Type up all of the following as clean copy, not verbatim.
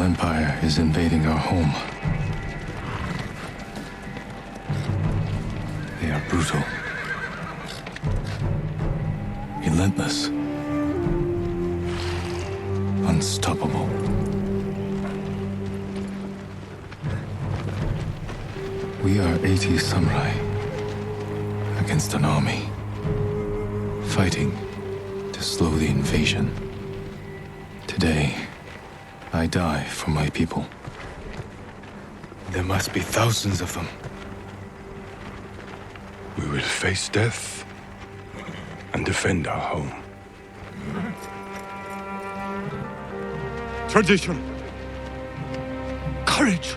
Empire is invading our home. They are brutal, relentless, unstoppable. We are 80 samurai against an army, fighting to slow the invasion. Today, I die for my people. There must be thousands of them. We will face death and defend our home. Tradition, courage,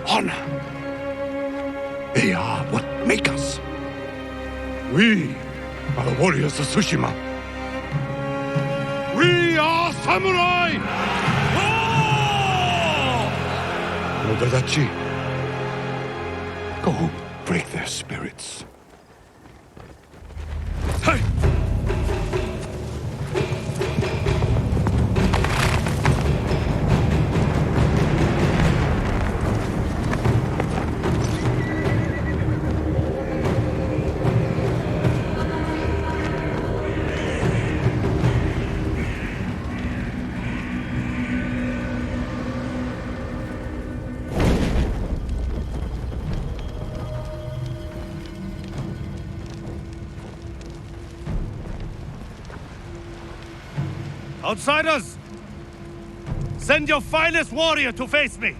honor. They are what make us. We are the warriors of Tsushima. We are samurai! Nodadachi, go break their spirits. Hey! Outsiders! Send your finest warrior to face me!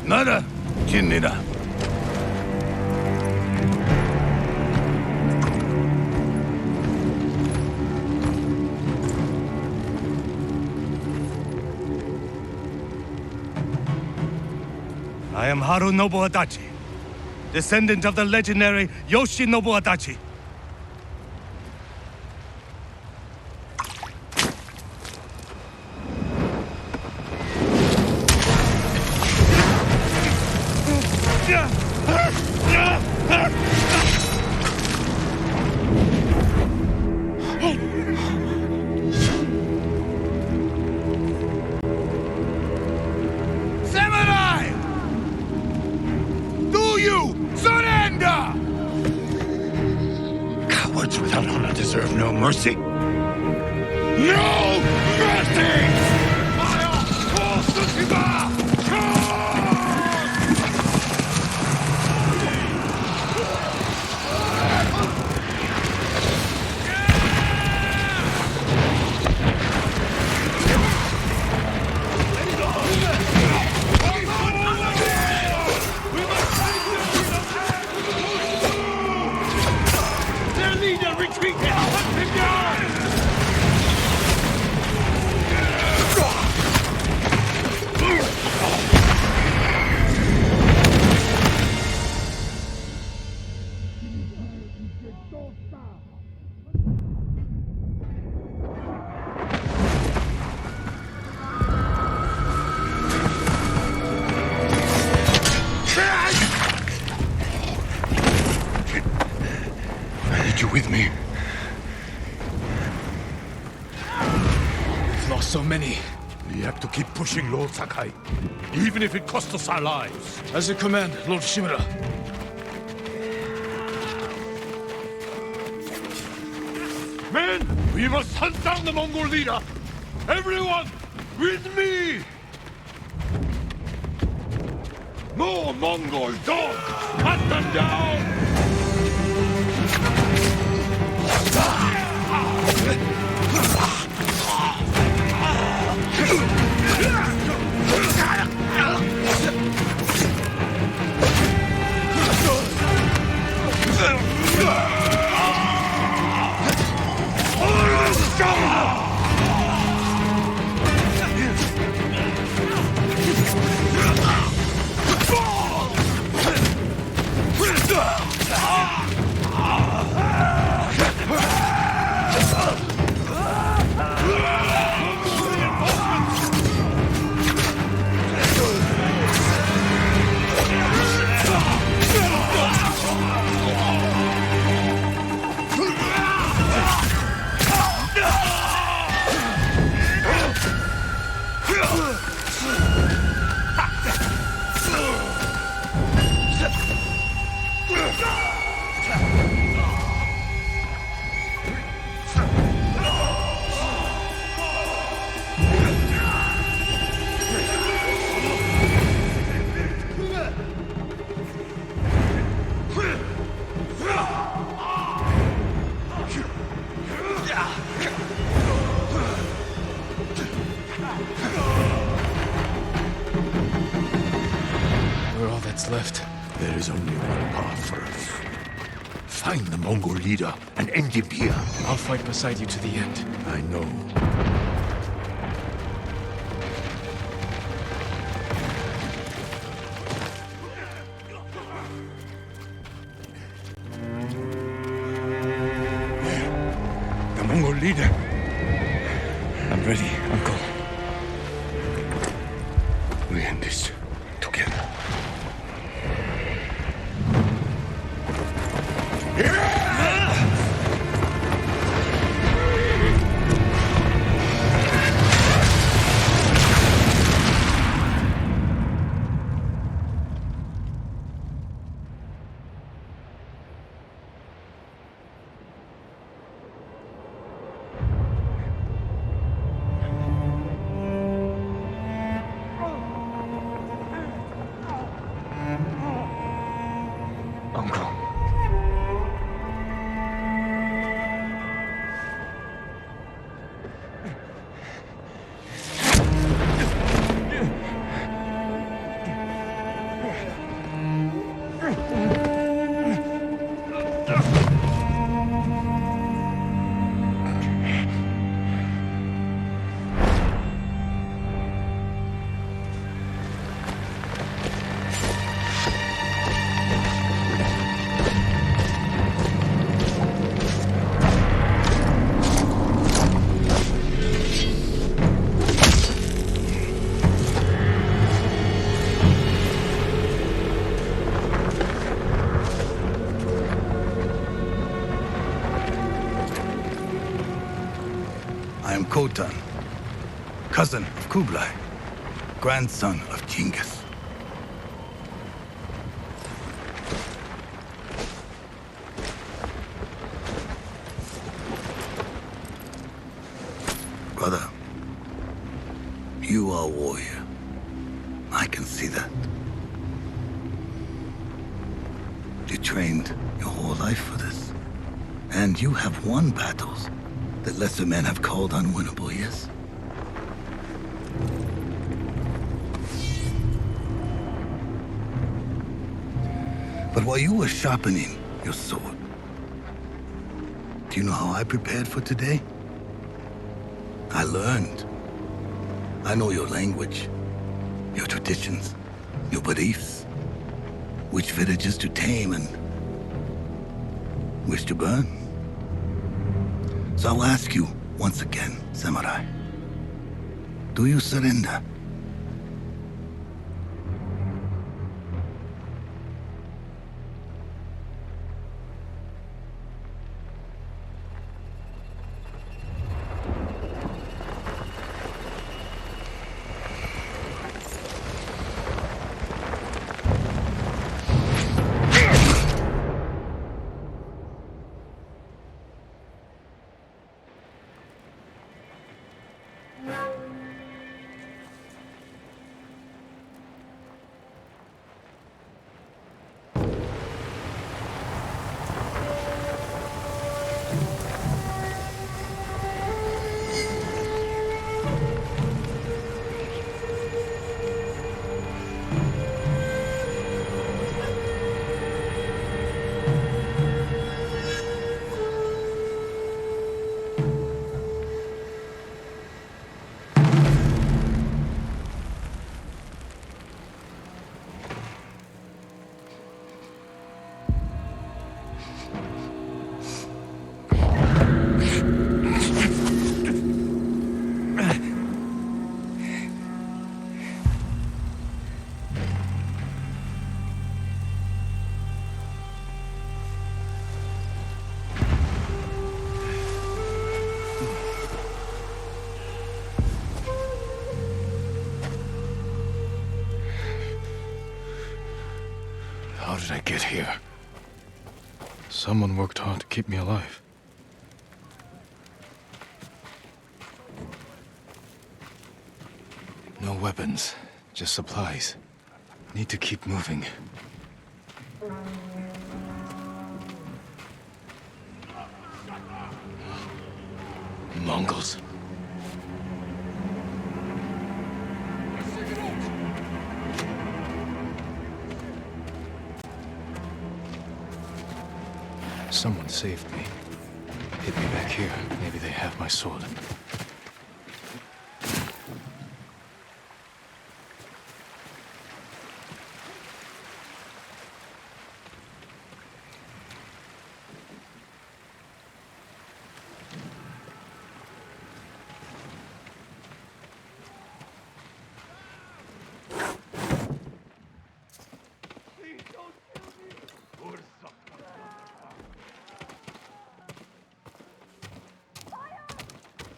Nada, Kinnida. I am Harunobu Adachi, descendant of the legendary Yoshinobu Adachi. Samurai! Do you surrender? Cowards without honor deserve no mercy. No mercy! Fire! Ghost of Tsushima! Their leader retreat! Hunt him down! I need you with me. We've lost so many. We have to keep pushing, Lord Sakai, even if it costs us our lives. As you command, Lord Shimura. Men, we must hunt down the Mongol leader. Everyone, with me! More Mongol dogs! Cut them down! Ugh! what's left. There is only one path for us. Find the Mongol leader and end him here. I'll fight beside you to the end. I know. The Mongol leader. I'm ready, Uncle. We end this together. Uncle. I am Khotan, cousin of Kublai, grandson of Genghis. Brother, you are a warrior. I can see that. You trained your whole life for this. And you have won battles that lesser men have called unwinnable, yes? But while you were sharpening your sword, do you know how I prepared for today? I learned. I know your language, your traditions, your beliefs, which villages to tame and which to burn. So I'll ask you once again, samurai, do you surrender? How did I get here? Someone worked hard to keep me alive. No weapons, just supplies. Need to keep moving. Mongols. someone saved me. Hit me back here. Maybe they have my sword.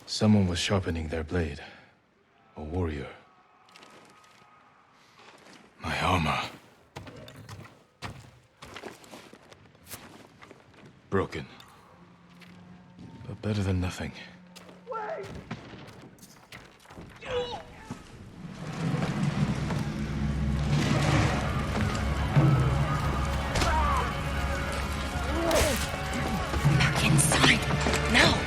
Someone was sharpening their blade. A warrior. My armor. Broken. But better than nothing. Back inside, now!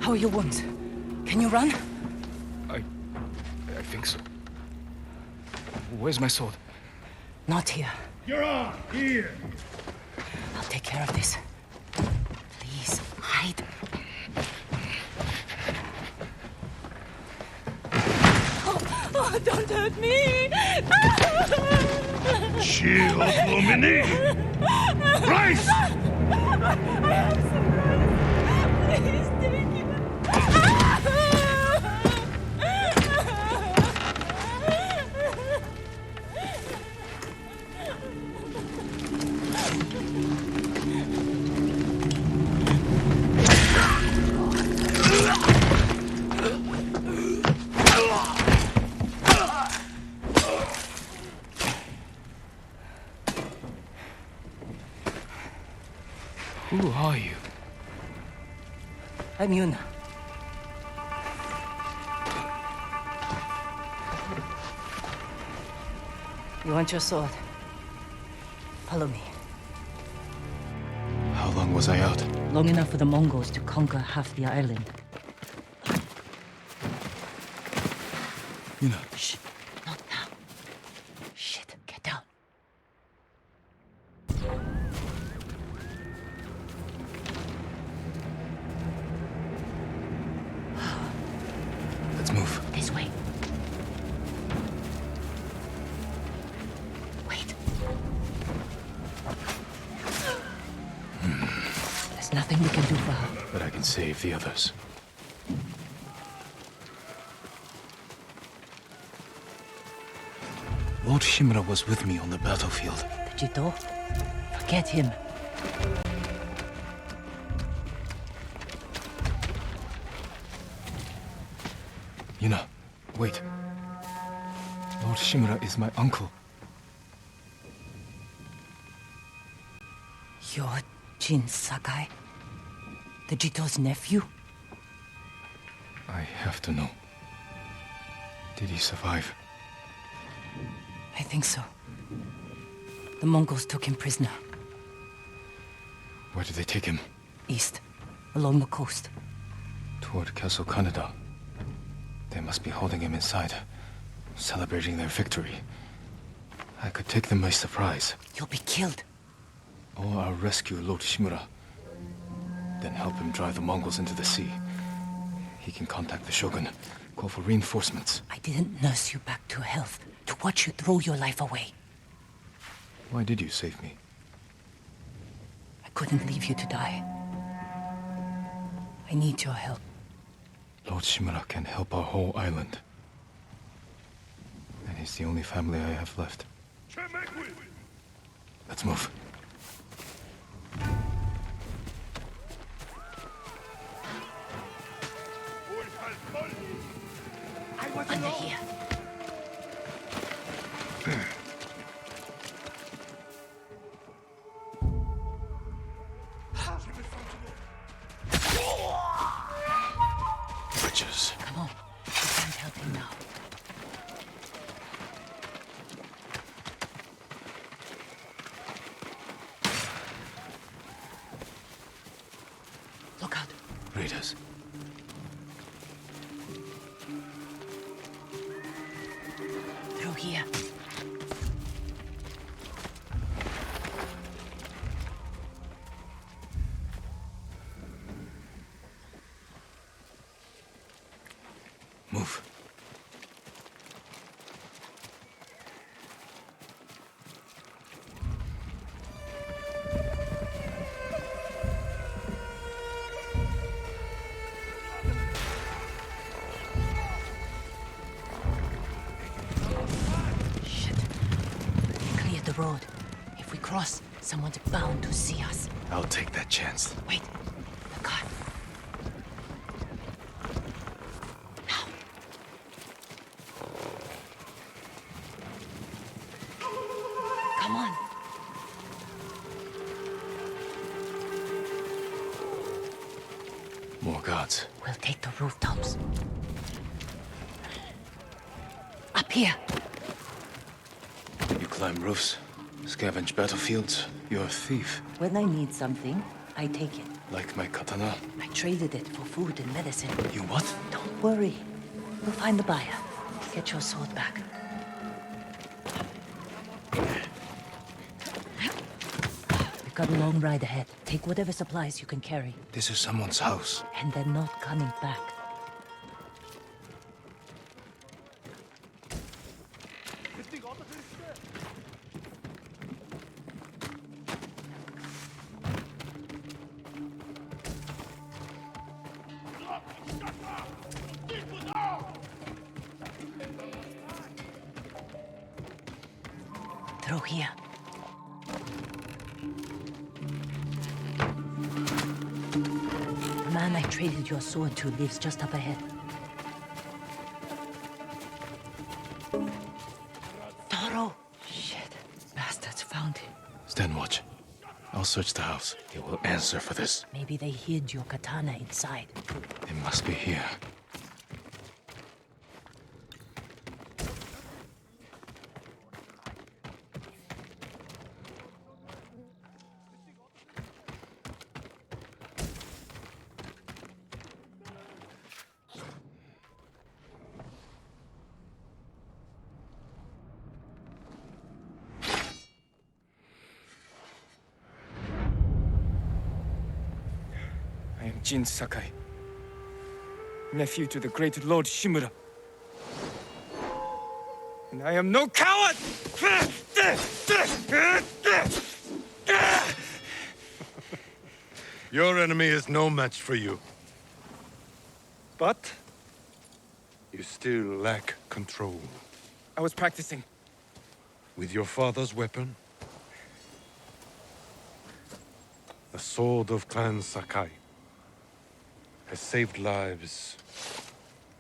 How are your wounds? Can you run? I think so. Where's my sword? Not here. You're on! Here! I'll take care of this. Please, hide. Oh, don't hurt me! Shield, Lumini! Rice! I have some rice. Please take it. Who are you? I'm Yuna. You want your sword? Follow me. How long was I out? Long enough for the Mongols to conquer half the island. Yuna. Shh, not now. Shit, get down. Let's move. This way. Wait. There's nothing we can do for her. But I can save the others. Lord Shimura was with me on the battlefield. The Jito? Forget him. Yuna, wait. Lord Shimura is my uncle. You're Jin Sakai? The Jito's nephew? I have to know. Did he survive? I think so. The Mongols took him prisoner. Where did they take him? East, along the coast. Toward Castle Kaneda. They must be holding him inside, celebrating their victory. I could take them by surprise. You'll be killed. Or I'll rescue Lord Shimura. Then help him drive the Mongols into the sea. He can contact the Shogun, call for reinforcements. I didn't nurse you back to health, to watch you throw your life away. Why did you save me? I couldn't leave you to die. I need your help. Lord Shimura can help our whole island. And he's the only family I have left. Let's move. Under here. Witches. Come on. You can't help him now. Look out. Raiders. Through here. cross. Someone's bound to see us. I'll take that chance. Wait. The car. Now. Come on. More guards. We'll take the rooftops. Up here. You climb roofs, scavenge battlefields. You're a thief. When I need something, I take it. Like my katana. I traded it for food and medicine. You what? Don't worry. We'll find the buyer. Get your sword back. We've got a long ride ahead. Take whatever supplies you can carry. This is someone's house. And they're not coming back. Through here. The man I traded your sword to lives just up ahead. Toro! Shit. Bastards found him. Stand watch. I'll search the house. He will answer for this. Maybe they hid your katana inside. It must be here. I am Jin Sakai, nephew to the great Lord Shimura. And I am no coward! Your enemy is no match for you. But You still lack control. I was practicing. With your father's weapon? The sword of Clan Sakai has saved lives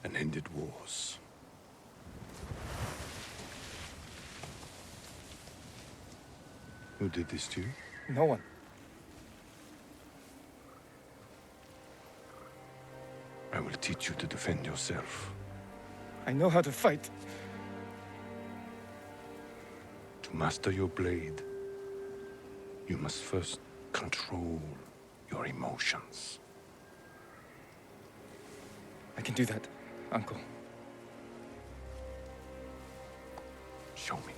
and ended wars. Who did this to you? No one. I will teach you to defend yourself. I know how to fight. To master your blade, you must first control your emotions. I can do that, Uncle. Show me.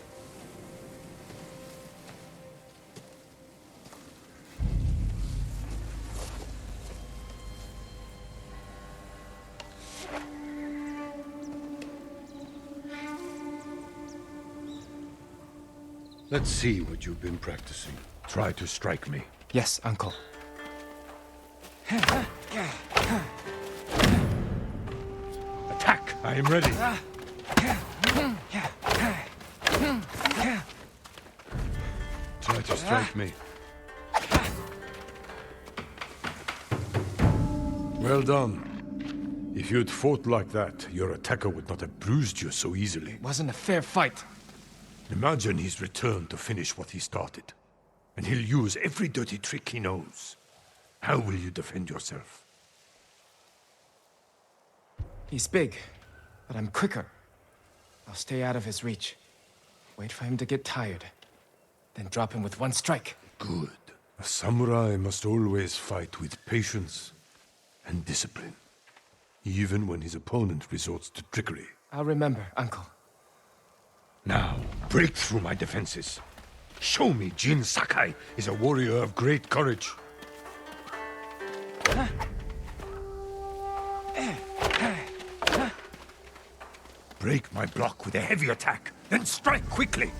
Let's see what you've been practicing. Try to strike me. Yes, Uncle. Attack! I am ready. Try to strike me. Well done. If you'd fought like that, your attacker would not have bruised you so easily. It wasn't a fair fight. Imagine he's returned to finish what he started. And he'll use every dirty trick he knows. How will you defend yourself? He's big, but I'm quicker. I'll stay out of his reach. Wait for him to get tired. Then drop him with one strike. Good. A samurai must always fight with patience and discipline. Even when his opponent resorts to trickery. I'll remember, Uncle. Now, break through my defenses. Show me Jin Sakai is a warrior of great courage. Break my block with a heavy attack, then strike quickly.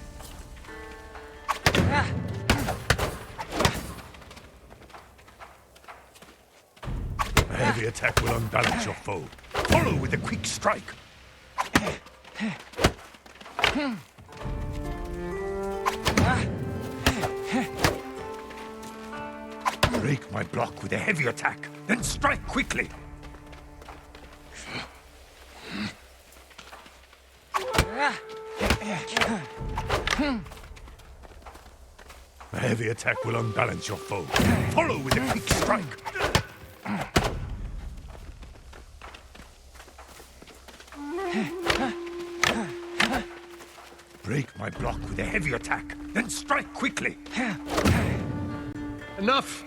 A heavy attack will unbalance your foe. Follow with a quick strike. Break my block with a heavy attack, then strike quickly. A heavy attack will unbalance your foe. Follow with a quick strike. Break my block with a heavy attack, then strike quickly. Enough!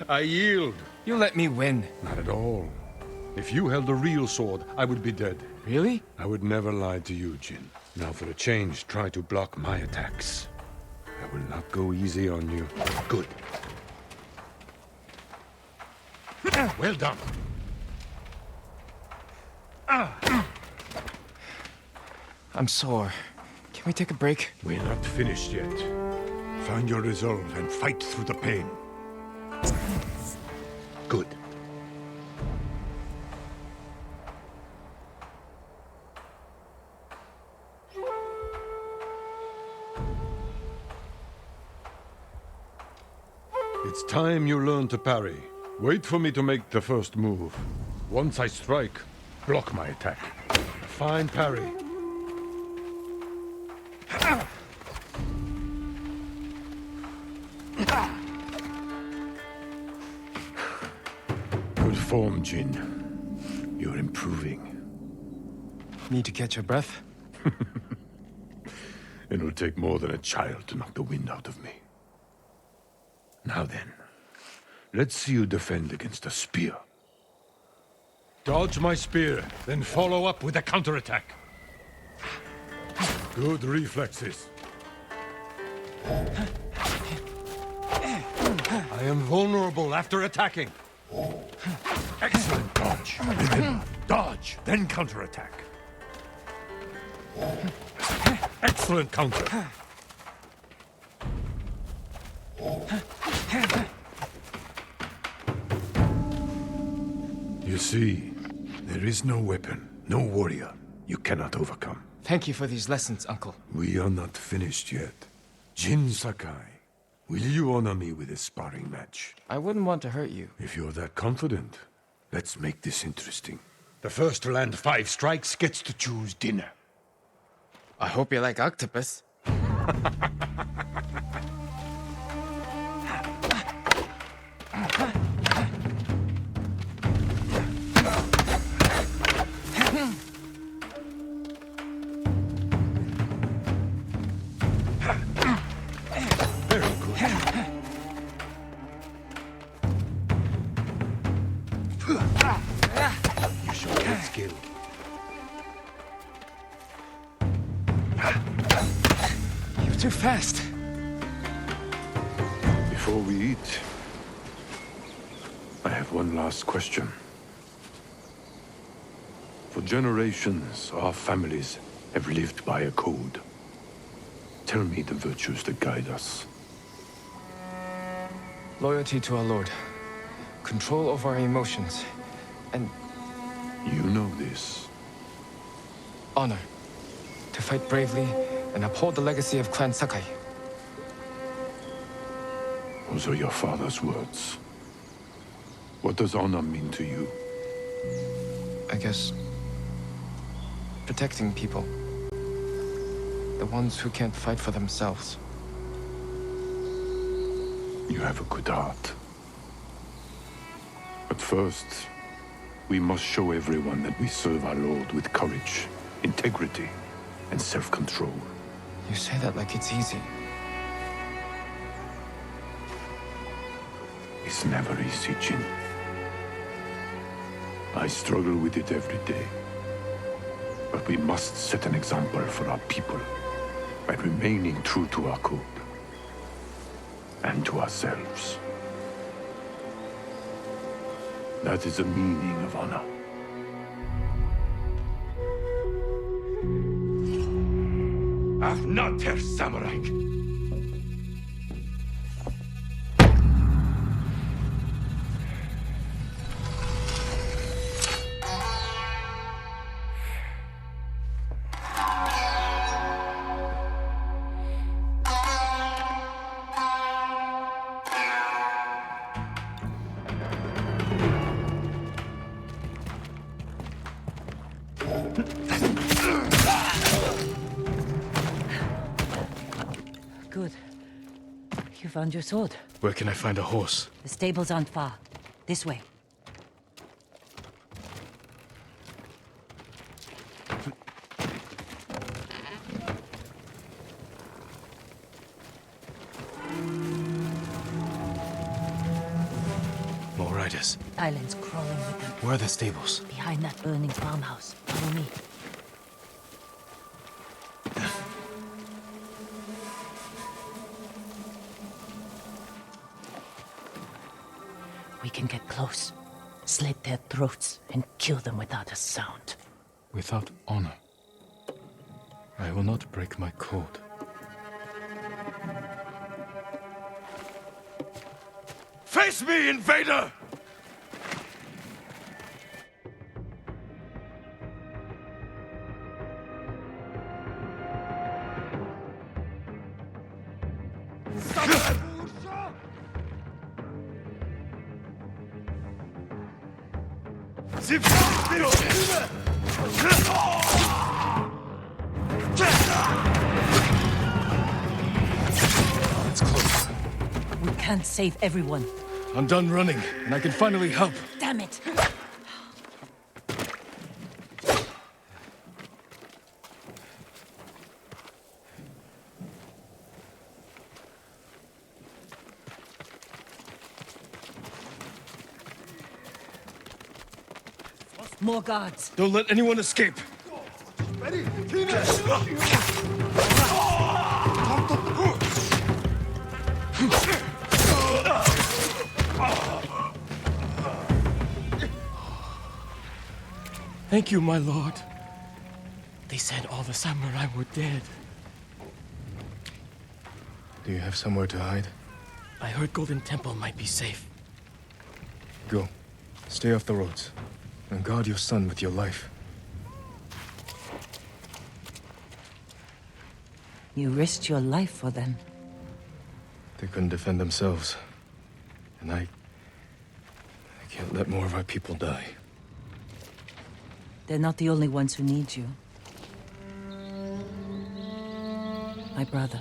I yield. You let me win. Not at all. If you held a real sword, I would be dead. Really? I would never lie to you, Jin. Now for a change, try to block my attacks. I will not go easy on you. Good. Well done. I'm sore. Can we take a break? We're not finished yet. Find your resolve and fight through the pain. Good. It's time you learn to parry. Wait for me to make the first move. Once I strike, block my attack. A fine parry. Good form, Jin. You're improving. Need to catch your breath? It'll take more than a child to knock the wind out of me. Now then, let's see you defend against a spear. Dodge my spear, then follow up with a counterattack. Good reflexes. I am vulnerable after attacking. Excellent dodge. Remember, dodge, then counterattack. Excellent counter. You see, there is no weapon, no warrior you cannot overcome. Thank you for these lessons, Uncle. We are not finished yet. Jin Sakai, will you honor me with a sparring match? I wouldn't want to hurt you. If you're that confident, let's make this interesting. The first to land 5 strikes gets to choose dinner. I hope you like octopus. Very good. You show good skill. You're too fast. Before we eat, I have one last question. For generations, our families have lived by a code. Tell me the virtues that guide us. Loyalty to our Lord. Control over our emotions. And You know this. honor. To fight bravely and uphold the legacy of Clan Sakai. Those are your father's words. What does honor mean to you? I guess... protecting people. The ones who can't fight for themselves. You have a good heart. But first, we must show everyone that we serve our Lord with courage, integrity, and self-control. You say that like it's easy. It's never easy, Jin. I struggle with it every day. But we must set an example for our people by remaining true to our code and to ourselves. That is the meaning of honor. Ach, not Herr Samurai. Good. You found your sword. Where can I find a horse? The stables aren't far. This way. More riders. Islands crawling with them. Where are the stables? Behind that burning farmhouse. Follow me. We can get close, slit their throats, and kill them without a sound. Without honor. I will not break my code. Face me, invader! It's close. We can't save everyone. I'm done running, and I can finally help. Damn it! More guards. Don't let anyone escape. Thank you, my lord. They said all the samurai were dead. Do you have somewhere to hide? I heard Golden Temple might be safe. Go. Stay off the roads. And guard your son with your life. You risked your life for them. They couldn't defend themselves. And I can't let more of our people die. They're not the only ones who need you. My brother.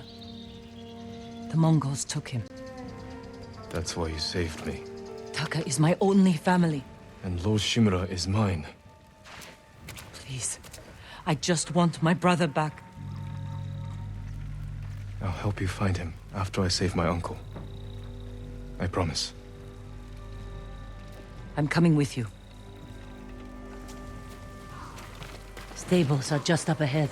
The Mongols took him. That's why you saved me. Taka is my only family. And Lord Shimura is mine. Please. I just want my brother back. I'll help you find him after I save my uncle. I promise. I'm coming with you. Stables are just up ahead.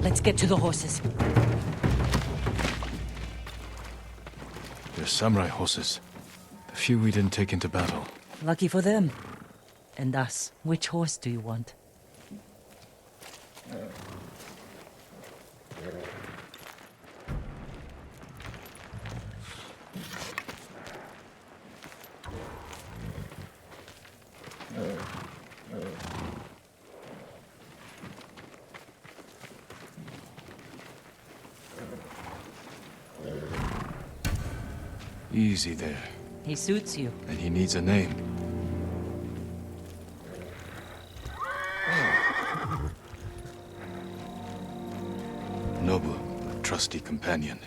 Let's get to the horses. They're samurai horses. The few we didn't take into battle. Lucky for them. And us. Which horse do you want? Easy there. He suits you. And he needs a name. Nobu, a trusty companion.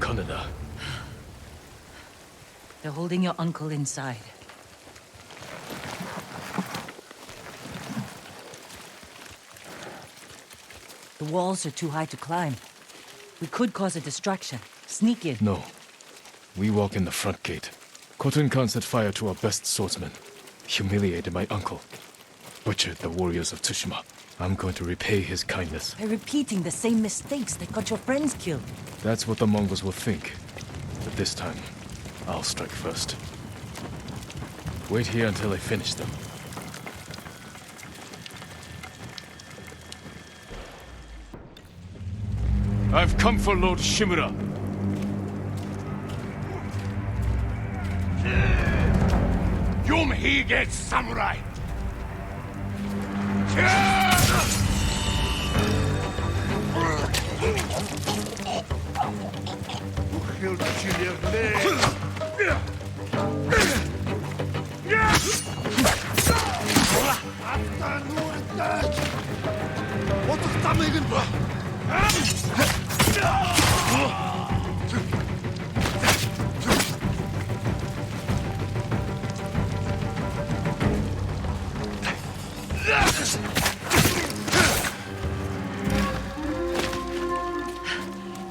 Canada. They're holding your uncle inside. The walls are too high to climb. We could cause a distraction. Sneak in. No, We walk in the front gate. Khotun Khan set fire to our best swordsman, humiliated my uncle, butchered the warriors of Tsushima. I'm going to repay his kindness. By repeating the same mistakes that got your friends killed. That's what the Mongols will think. But this time, I'll strike first. Wait here until I finish them. I've come for Lord Shimura. Yum Hige Samurai!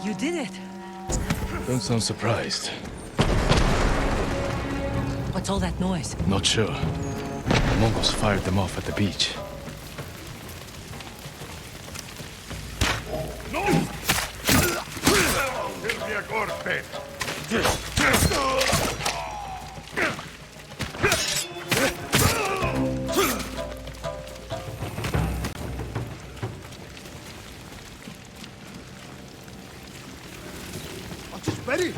You did it. Don't sound surprised. What's all that noise? Not sure. The Mongols fired them off at the beach. Ready?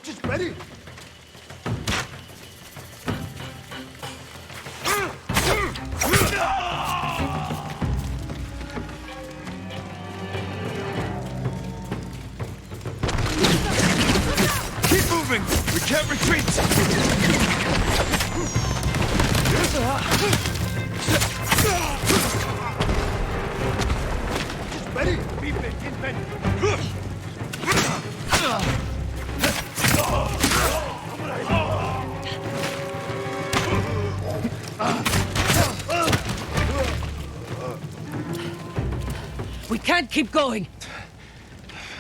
Just ready. Keep moving! We can't retreat! Just ready. Beep it, We can't keep going.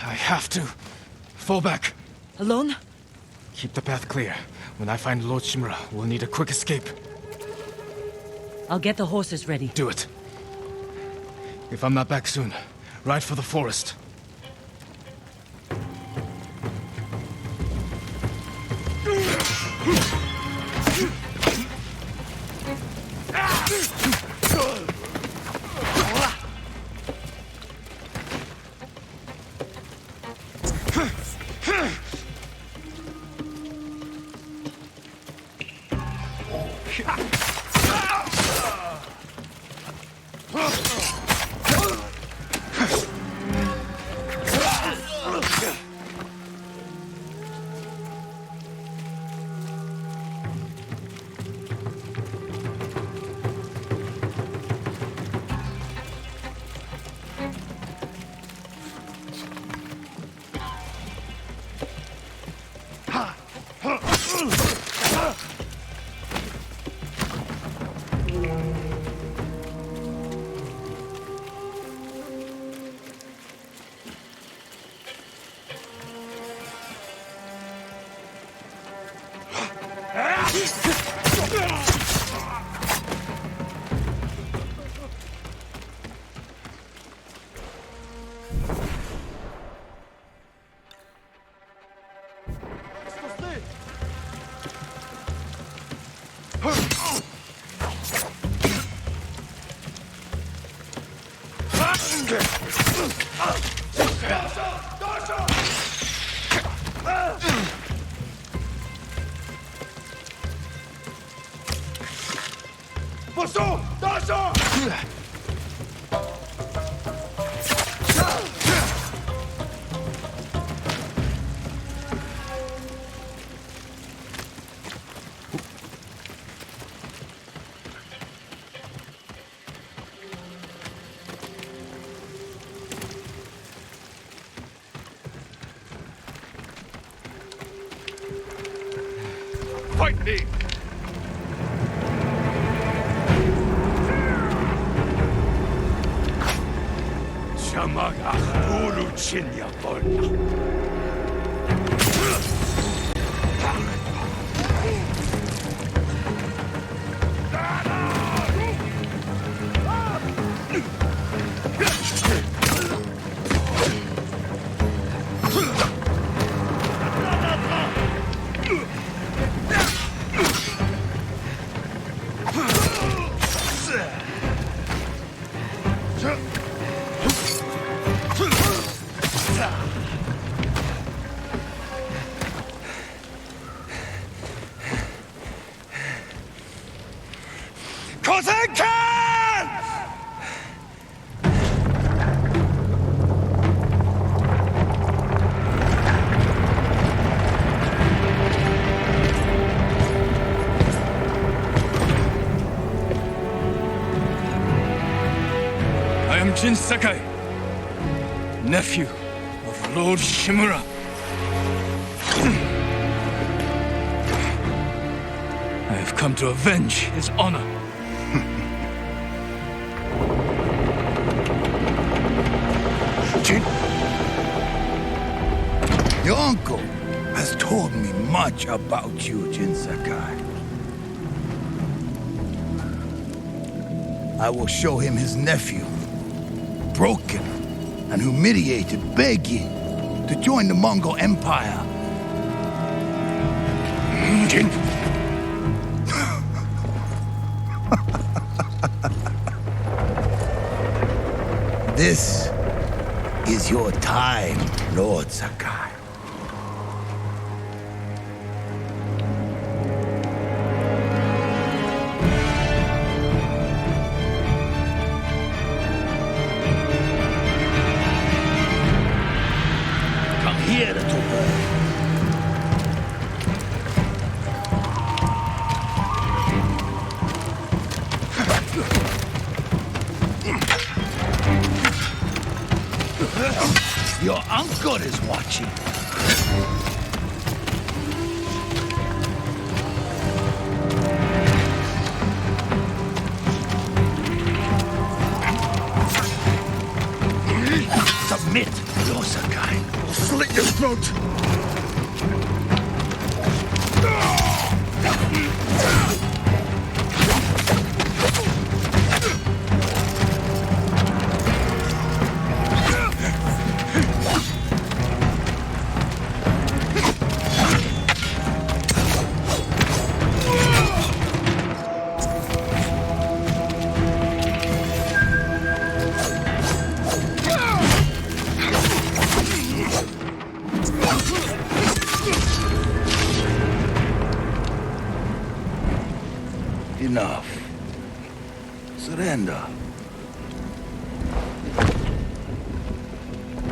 I have to. Fall back. Alone? Keep the path clear. When I find Lord Shimura, we'll need a quick escape. I'll get the horses ready. Do it. If I'm not back soon, ride for the forest. Fight me! I am Jin Sakai, nephew of Lord Shimura. I have come to avenge his honor. Jin, your uncle has told me much about you, Jin Sakai. I will show him his nephew, broken and humiliated, begging to join the Mongol Empire. Jin. This is your time, Lord Sakai. Come here, little bird. Your uncle is watching. Submit, Lord Sakai, or slit your throat. Enough. Surrender.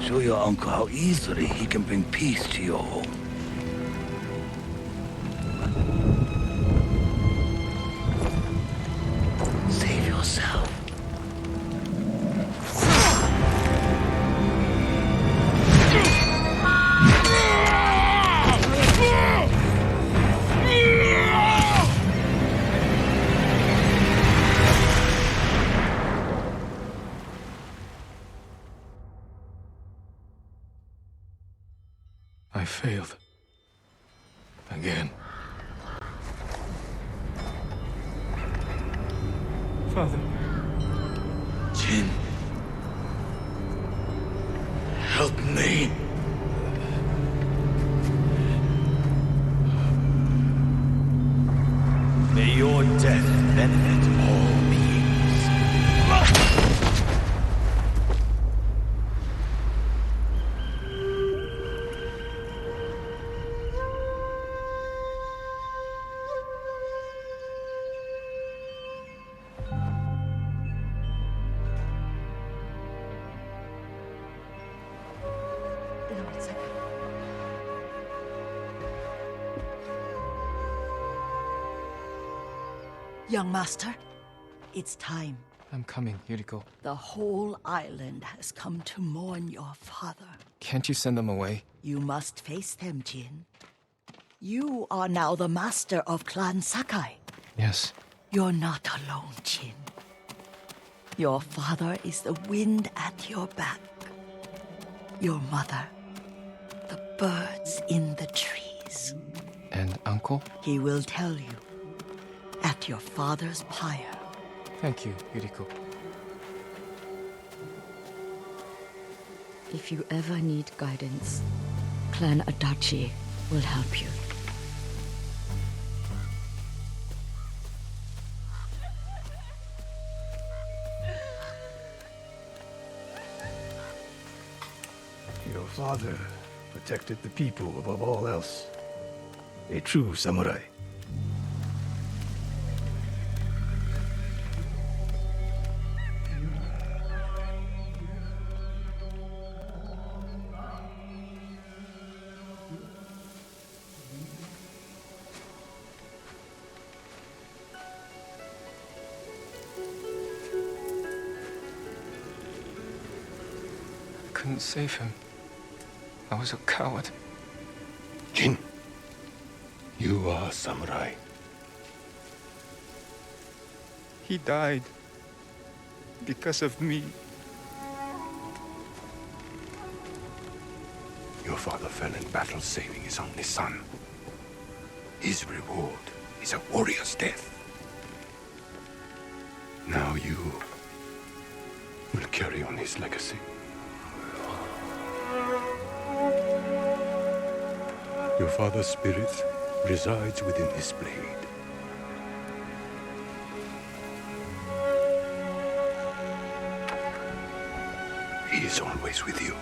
Show your uncle how easily he can bring peace to your home. Save yourself. I failed. Again. Father. Jin. Help me. May your death benefit all beings. Lord Sakai. Young master, it's time. I'm coming, Yuriko. The whole island has come to mourn your father. Can't you send them away? You must face them, Jin. You are now the master of Clan Sakai. Yes. You're not alone, Jin. Your father is the wind at your back. Your mother. The birds in the trees. And Uncle? He will tell you. At your father's pyre. Thank you, Yuriko. If you ever need guidance, Clan Adachi will help you. Your father protected the people above all else. A true samurai. I couldn't save him. I was a coward. Jin, you are a samurai. He died because of me. Your father fell in battle saving his only son. His reward is a warrior's death. Now you will carry on his legacy. Your father's spirit resides within this blade. He is always with you.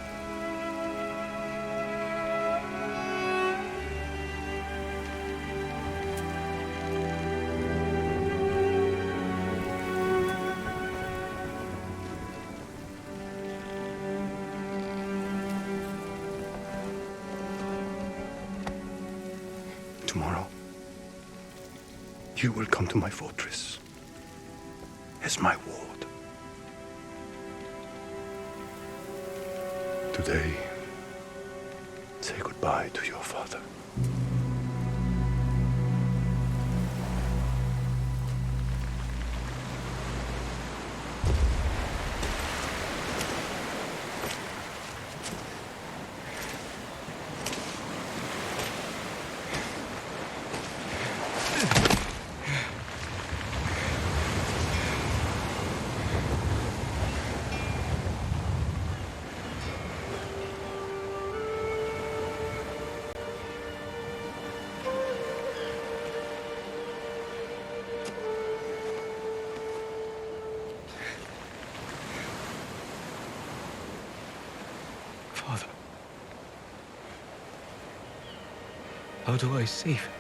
Tomorrow, you will come to my fortress as my ward. Today, say goodbye to your father. Father. How do I save him?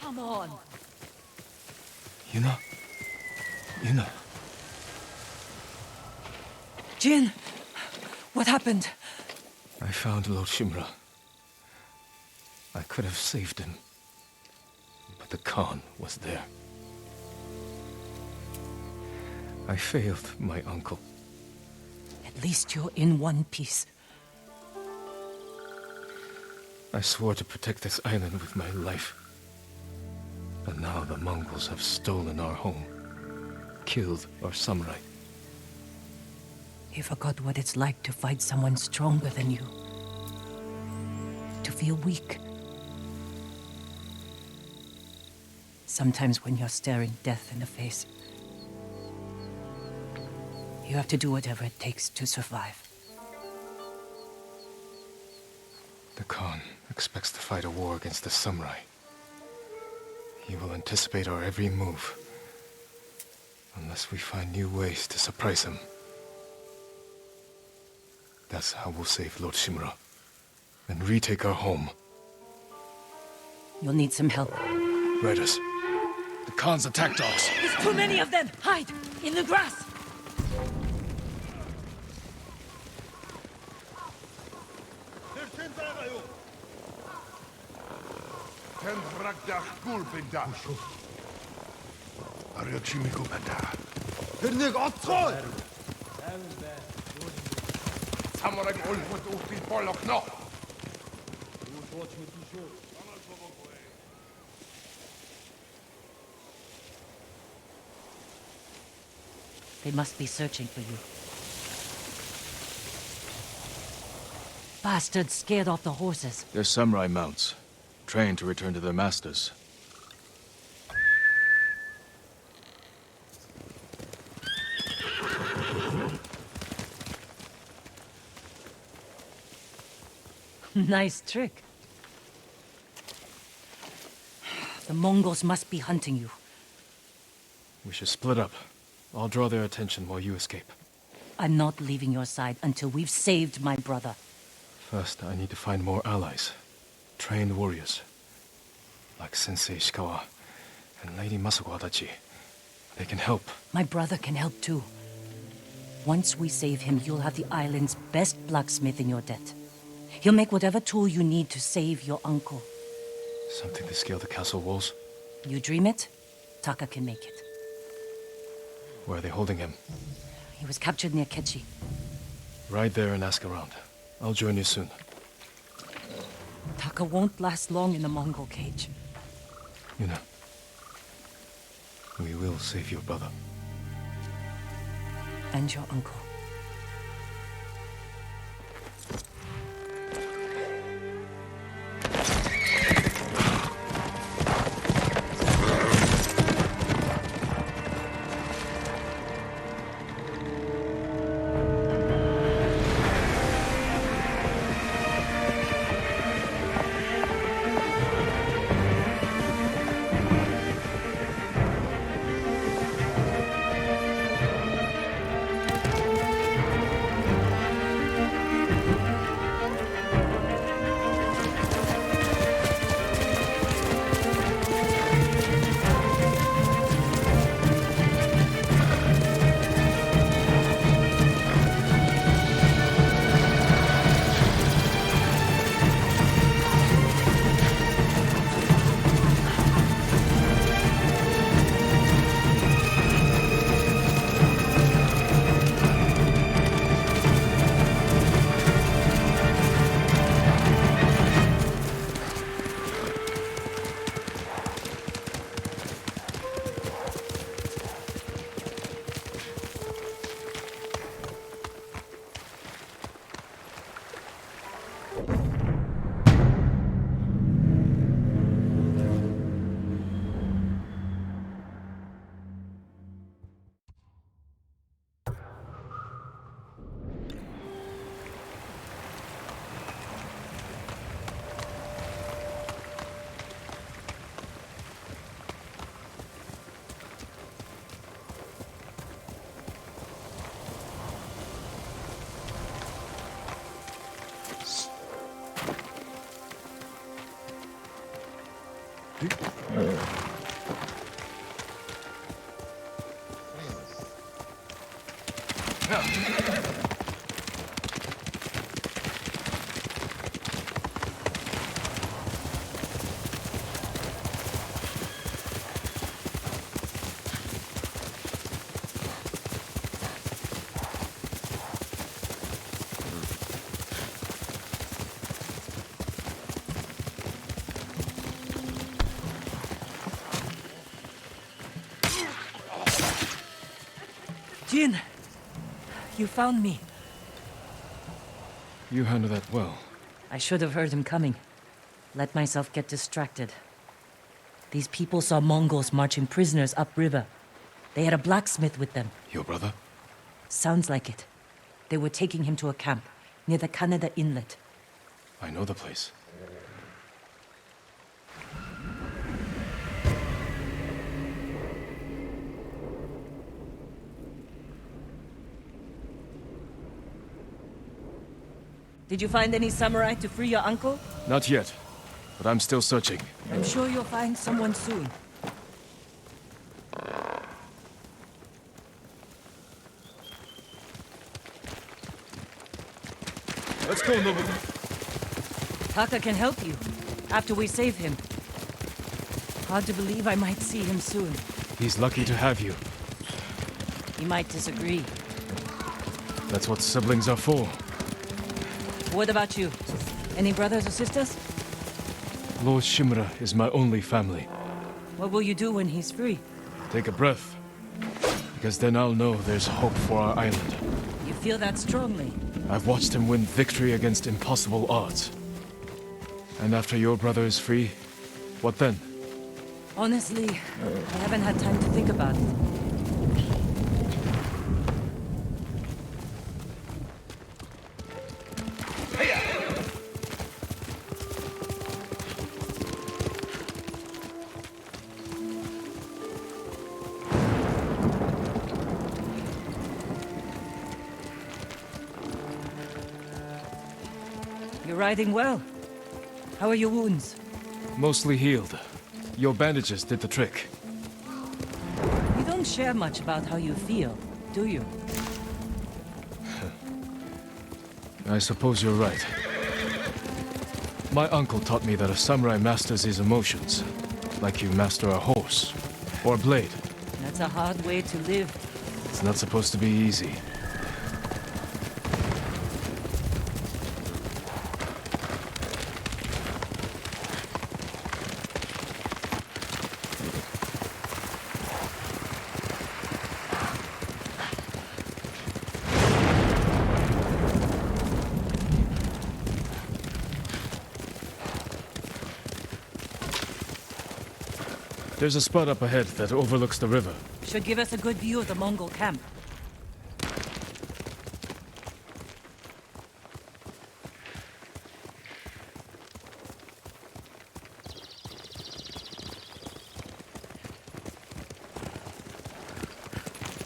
Come on. Yuna? Yuna? Jin! What happened? I found Lord Shimura. I could have saved him. But the Khan was there. I failed my uncle. At least you're in one piece. I swore to protect this island with my life. But now the Mongols have stolen our home, killed our samurai. You forgot what it's like to fight someone stronger than you. To feel weak. Sometimes when you're staring death in the face, you have to do whatever it takes to survive. The Khan expects to fight a war against the samurai. He will anticipate our every move. Unless we find new ways to surprise him. That's how we'll save Lord Shimura. And retake our home. You'll need some help. Raiders. The Khan's attack dogs. There's too many of them! Hide! In the grass! They must be searching for you. Bastards scared off the horses. They're samurai mounts, trained to return to their masters. Nice trick. The Mongols must be hunting you. We should split up. I'll draw their attention while you escape. I'm not leaving your side until we've saved my brother. First, I need to find more allies. Trained warriors. Like Sensei Ishikawa and Lady Masako Adachi. They can help. My brother can help too. Once we save him, you'll have the island's best blacksmith in your debt. He'll make whatever tool you need to save your uncle. Something to scale the castle walls? You dream it, Taka can make it. Where are they holding him? He was captured near Kechi. Ride there and ask around. I'll join you soon. Taka won't last long in the Mongol cage. Yuna, we will save your brother. And your uncle. Jin! You found me. You handled that well. I should have heard him coming. Let myself get distracted. These people saw Mongols marching prisoners upriver. They had a blacksmith with them. Your brother? Sounds like it. They were taking him to a camp near the Kaneda Inlet. I know the place. Did you find any samurai to free your uncle? Not yet, but I'm still searching. I'm sure you'll find someone soon. Let's go, Nobuko. Taka can help you, after we save him. Hard to believe I might see him soon. He's lucky to have you. He might disagree. That's what siblings are for. What about you? Any brothers or sisters? Lord Shimura is my only family. What will you do when he's free? Take a breath. Because then I'll know there's hope for our island. You feel that strongly? I've watched him win victory against impossible odds. And after your brother is free, what then? Honestly, I haven't had time to think about it. You're riding well. How are your wounds? Mostly healed. Your bandages did the trick. You don't share much about how you feel, do you? I suppose you're right. My uncle taught me that a samurai masters his emotions, like you master a horse or a blade. That's a hard way to live. It's not supposed to be easy. There's a spot up ahead that overlooks the river. Should give us a good view of the Mongol camp.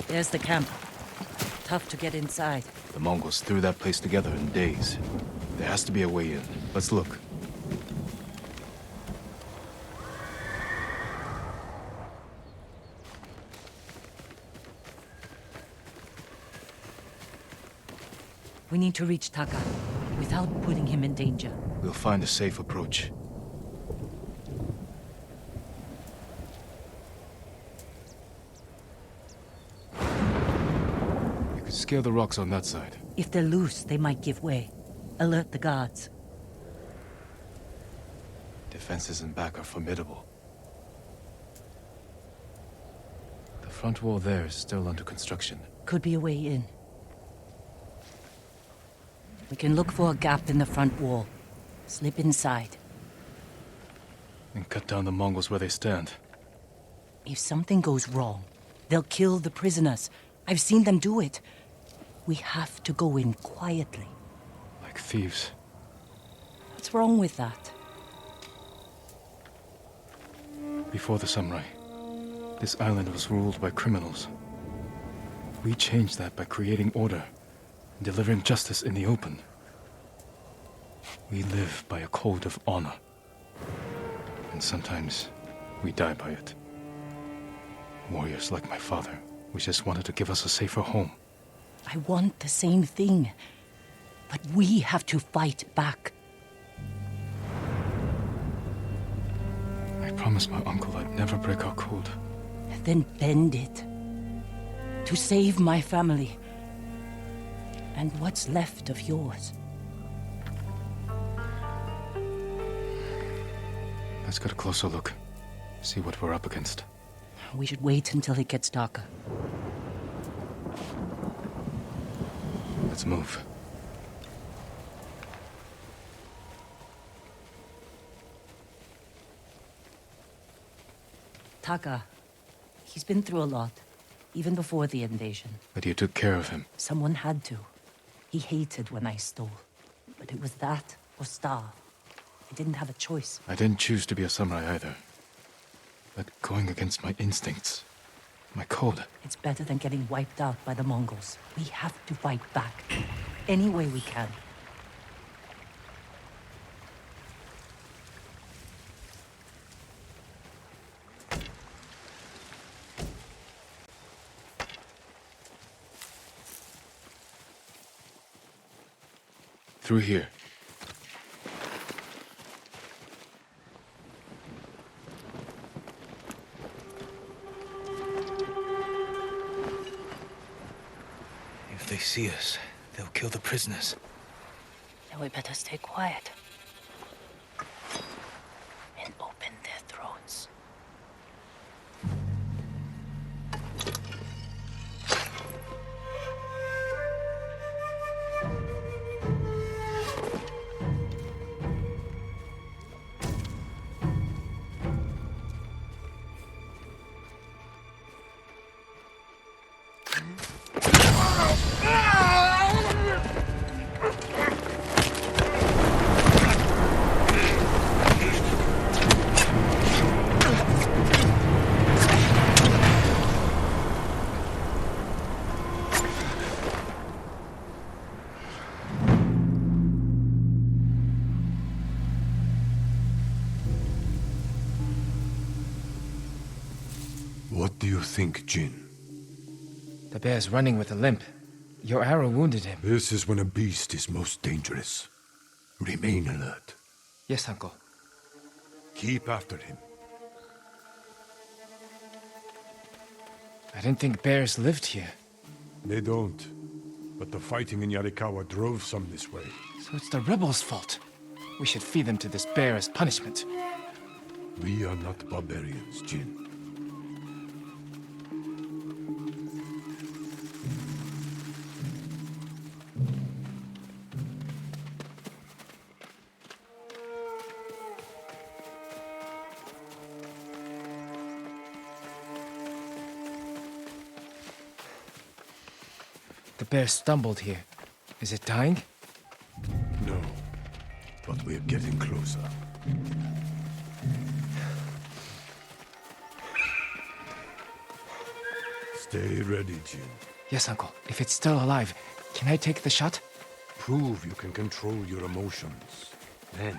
There's the camp. Tough to get inside. The Mongols threw that place together in days. There has to be a way in. Let's look. We need to reach Taka, without putting him in danger. We'll find a safe approach. You could scale the rocks on that side. If they're loose, they might give way. Alert the guards. Defenses in back are formidable. The front wall there is still under construction. Could be a way in. We can look for a gap in the front wall. Slip inside. And cut down the Mongols where they stand. If something goes wrong, they'll kill the prisoners. I've seen them do it. We have to go in quietly. Like thieves. What's wrong with that? Before the samurai, this island was ruled by criminals. We changed that by creating order and delivering justice in the open. We live by a code of honor. And sometimes we die by it. Warriors like my father, we just wanted to give us a safer home. I want the same thing. But we have to fight back. I promised my uncle I'd never break our code. Then bend it. To save my family. And what's left of yours. Let's get a closer look. See what we're up against. We should wait until it gets darker. Let's move. Taka, he's been through a lot, even before the invasion. But you took care of him. Someone had to. He hated when I stole. But it was that, or starve. I didn't have a choice. I didn't choose to be a samurai either. But going against my instincts, my code. It's better than getting wiped out by the Mongols. We have to fight back. Any way we can. Through here. If they see us, they'll kill the prisoners. Then we better stay quiet. And open their throats. What do you think, Jin? The bear's running with a limp. Your arrow wounded him. This is when a beast is most dangerous. Remain alert. Yes, Uncle. Keep after him. I didn't think bears lived here. They don't. But the fighting in Yarikawa drove some this way. So it's the rebels' fault. We should feed them to this bear as punishment. We are not barbarians, Jin. The bear stumbled here. Is it dying? No. But we're getting closer. Stay ready, Jin. Yes, Uncle. If it's still alive, can I take the shot? Prove you can control your emotions. Then,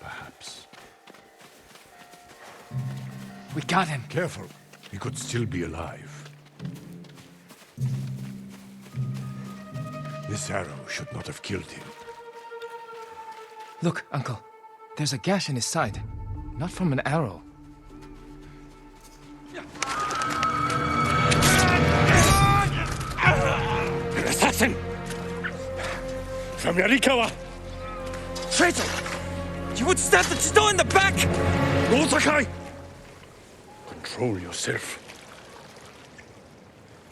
perhaps. We got him. Careful. He could still be alive. This arrow should not have killed him. Look, Uncle. There's a gash in his side. Not from an arrow. An assassin! From Yarikawa! Traitor! You would stab the Chido in the back! Go, Sakai! Control yourself.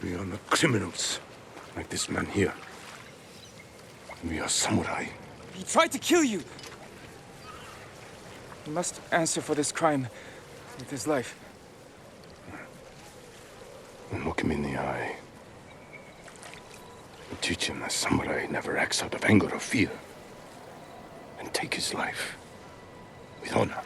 We are not criminals, like this man here. We are samurai. He tried to kill you! He must answer for this crime with his life. And look him in the eye. And teach him that samurai never acts out of anger or fear. And take his life with honor.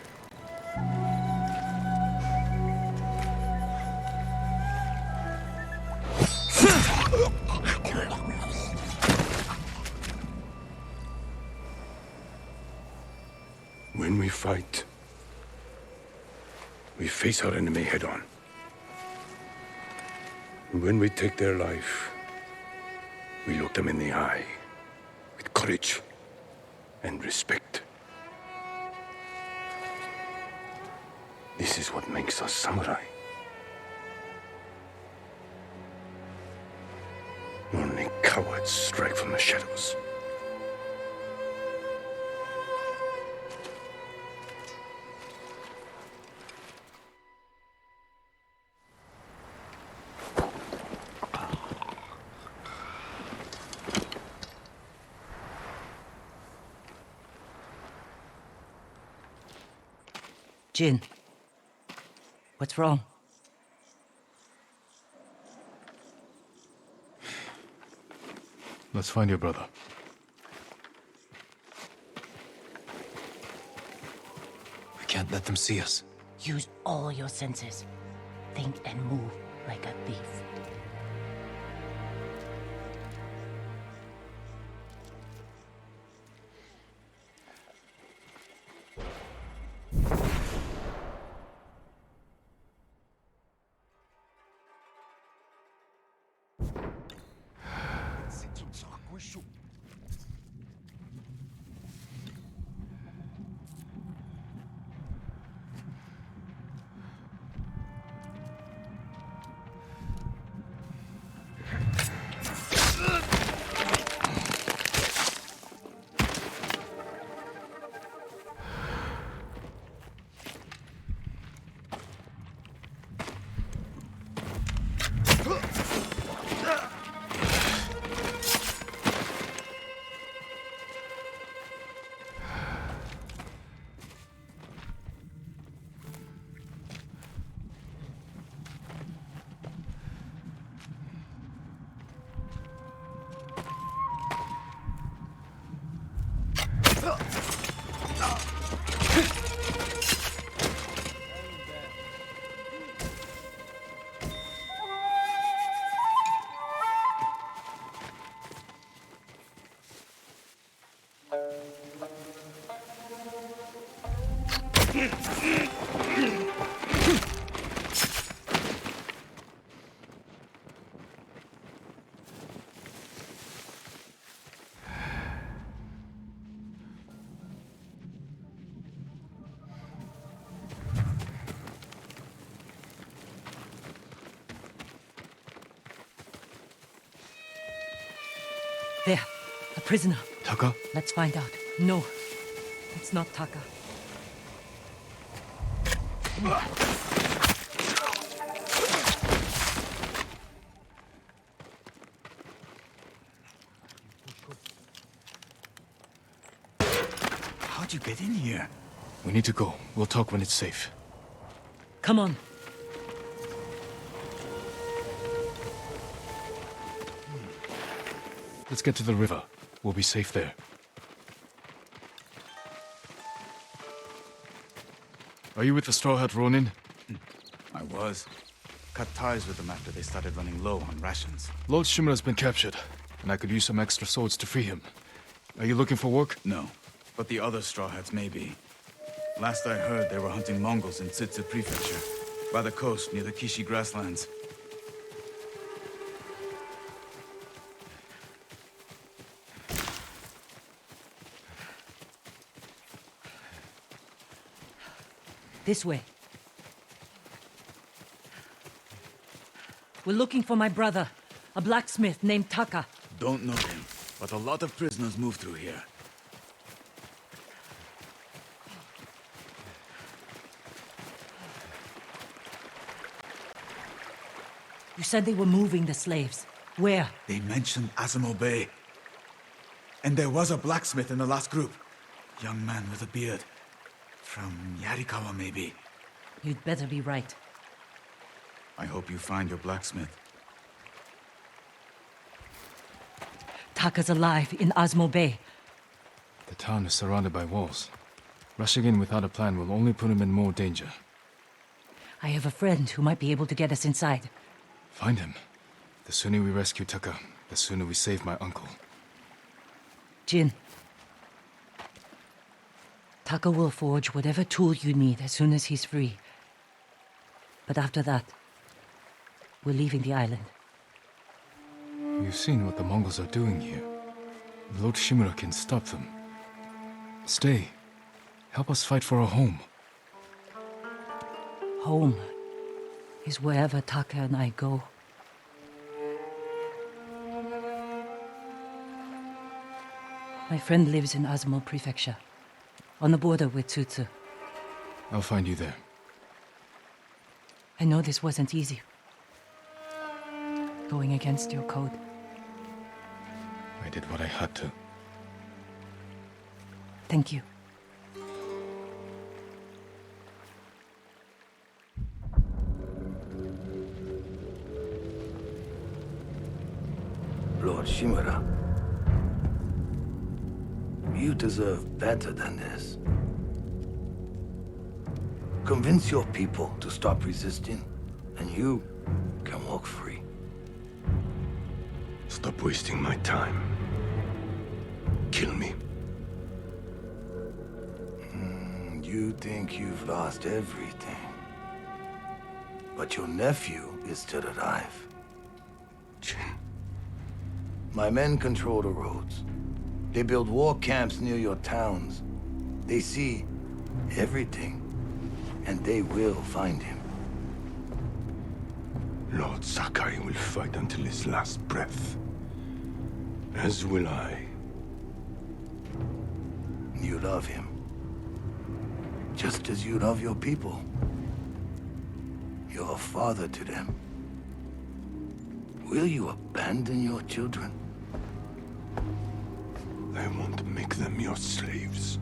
When we fight, we face our enemy head-on. When we take their life, we look them in the eye with courage and respect. This is what makes us samurai. Only cowards strike from the shadows. Jin. What's wrong? Let's find your brother. can't let them see us. Use all your senses. Think and move like a thief. There, a prisoner. Taka? Let's find out. No, it's not Taka. How'd you get in here? We need to go. We'll talk when it's safe. Come on. Let's get to the river. We'll be safe there. Are you with the Straw Hat Ronin? I was. Cut ties with them after they started running low on rations. Lord Shimura's been captured, and I could use some extra swords to free him. Are you looking for work? No, but the other Straw Hats may be. Last I heard, they were hunting Mongols in Tsutsu Prefecture, by the coast near the Kishi grasslands. This way. We're looking for my brother, a blacksmith named Taka. Don't know him, but a lot of prisoners move through here. You said they were moving the slaves. Where? They mentioned Azamo Bay. And there was a blacksmith in the last group. Young man with a beard. From Yarikawa, maybe. You'd better be right. I hope you find your blacksmith. Taka's alive in Azamo Bay. The town is surrounded by walls. Rushing in without a plan will only put him in more danger. I have a friend who might be able to get us inside. Find him. The sooner we rescue Taka, the sooner we save my uncle. Jin. Taka will forge whatever tool you need as soon as he's free. But after that, we're leaving the island. You've seen what the Mongols are doing here. Lord Shimura can stop them. Stay. Help us fight for our home. Home is wherever Taka and I go. My friend lives in Azamo Prefecture, on the border with Tsutsu. I'll find you there. I know this wasn't easy. Going against your code. I did what I had to. Thank you. Lord Shimura, you deserve better than this. Convince your people to stop resisting, and you can walk free. Stop wasting my time. Kill me. You think you've lost everything. But your nephew is still alive. Jin. My men control the roads. They build war camps near your towns. They see everything, and they will find him. Lord Sakai will fight until his last breath. As will I. You love him. Just as you love your people. You're a father to them. Will you abandon your children? I won't make them your slaves.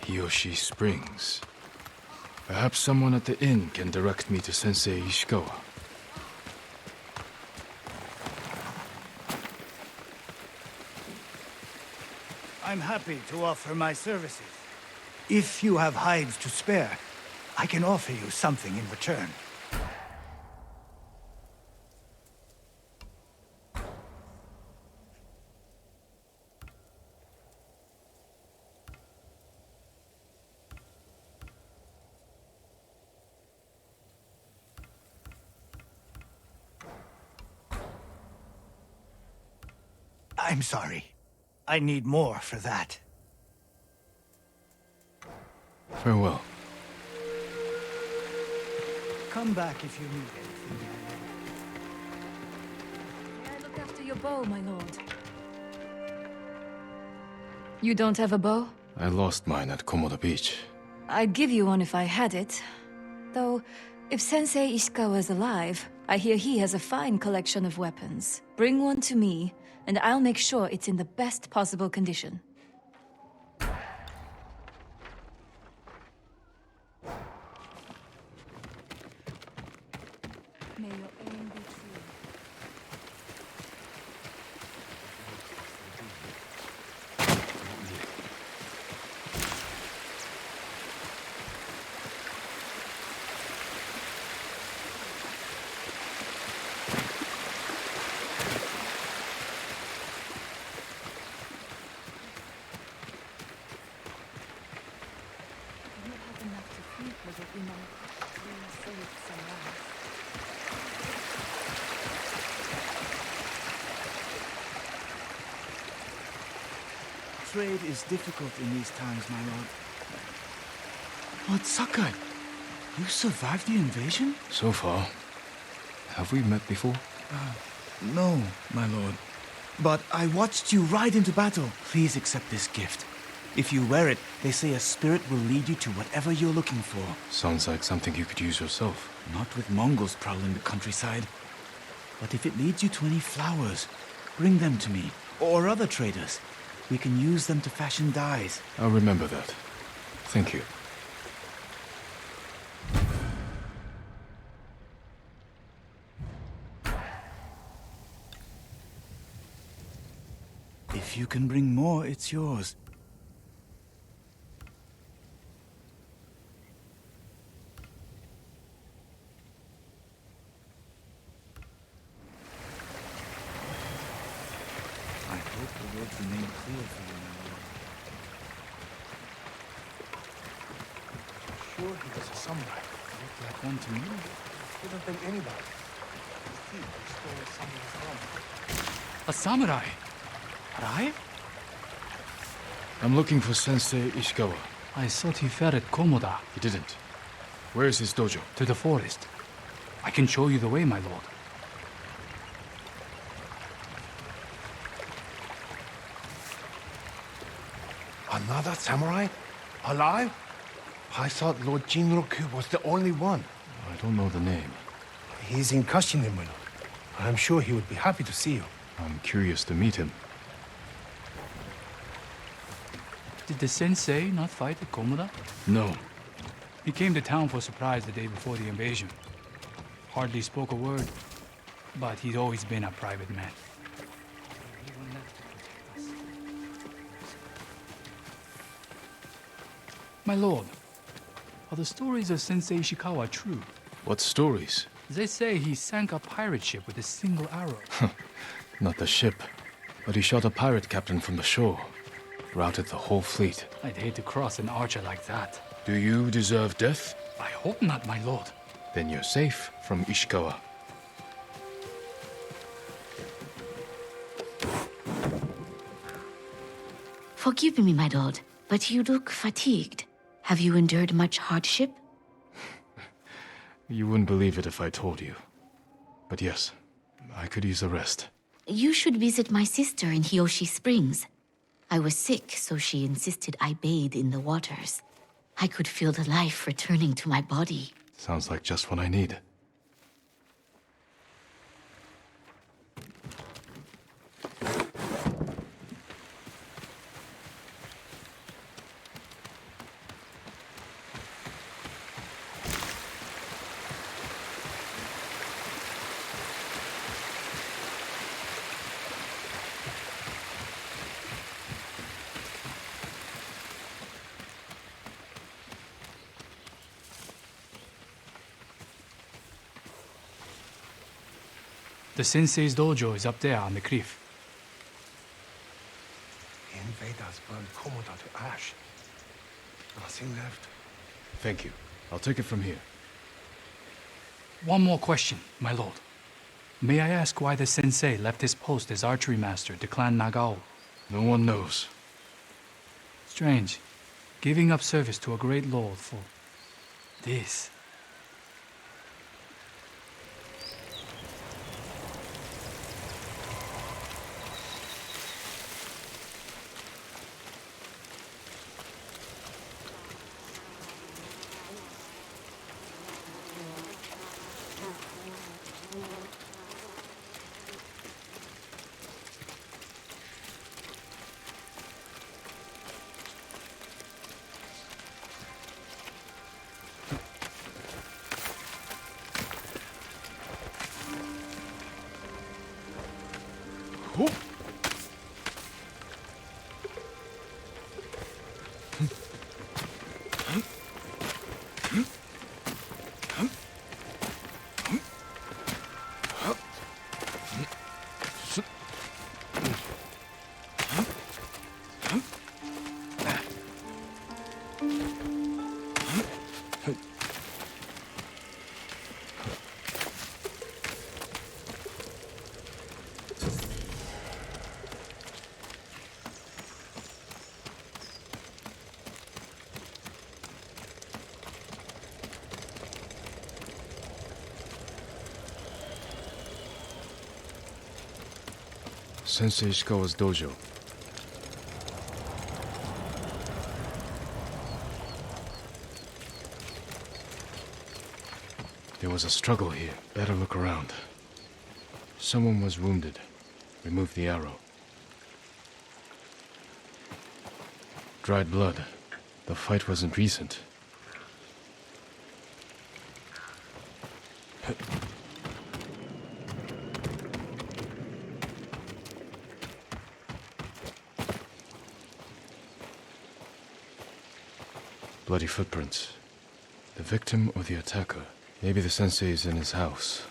Hiyoshi Springs. Perhaps someone at the inn can direct me to Sensei Ishikawa. I'm happy to offer my services. If you have hides to spare, I can offer you something in return. I'm sorry. I need more for that. Farewell. Come back if you need anything. May I look after your bow, my lord? You don't have a bow? I lost mine at Komoda Beach. I'd give you one if I had it. Though, if Sensei Ishikawa's alive, I hear he has a fine collection of weapons. Bring one to me, and I'll make sure it's in the best possible condition. May your aim be true. You have enough to feed her that we might save some lives. Trade is difficult in these times, my lord. Lord Sakai, you survived the invasion? So far. Have we met before? No, my lord. But I watched you ride into battle. Please accept this gift. If you wear it, they say a spirit will lead you to whatever you're looking for. Sounds like something you could use yourself. Not with Mongols prowling the countryside. But if it leads you to any flowers, bring them to me, or other traders. We can use them to fashion dyes. I'll remember that. Thank you. If you can bring more, it's yours. I hope the words remain clear for you, my lord. Sure he was a samurai. Looked like one to me. Didn't think anybody. A samurai? Right? I'm looking for Sensei Ishikawa. I thought he fell at Komoda. He didn't. Where is his dojo? To the forest. I can show you the way, my lord. Another samurai? Alive? I thought Lord Jinroku was the only one. I don't know the name. He's in Kashinemura. I'm sure he would be happy to see you. I'm curious to meet him. Did the sensei not fight at Komoda? No. He came to town for a surprise the day before the invasion. Hardly spoke a word, but he's always been a private man. My lord, are the stories of Sensei Ishikawa true? What stories? They say he sank a pirate ship with a single arrow. Not the ship, but he shot a pirate captain from the shore. Routed the whole fleet. I'd hate to cross an archer like that. Do you deserve death? I hope not, my lord. Then you're safe from Ishikawa. Forgive me, my lord, but you look fatigued. Have you endured much hardship? You wouldn't believe it if I told you. But yes, I could use a rest. You should visit my sister in Hiyoshi Springs. I was sick, so she insisted I bathe in the waters. I could feel the life returning to my body. Sounds like just what I need. The sensei's dojo is up there on the cliff. The invaders burned Komoda to ash. Nothing left. Thank you. I'll take it from here. One more question, my lord. May I ask why the sensei left his post as archery master to Clan Nagao? No one knows. Strange. Giving up service to a great lord for this. Sensei Ishikawa's dojo. There was a struggle here. Better look around. Someone was wounded. Remove the arrow. Dried blood. The fight wasn't recent. Bloody footprints. The victim or the attacker? Maybe the sensei's in his house.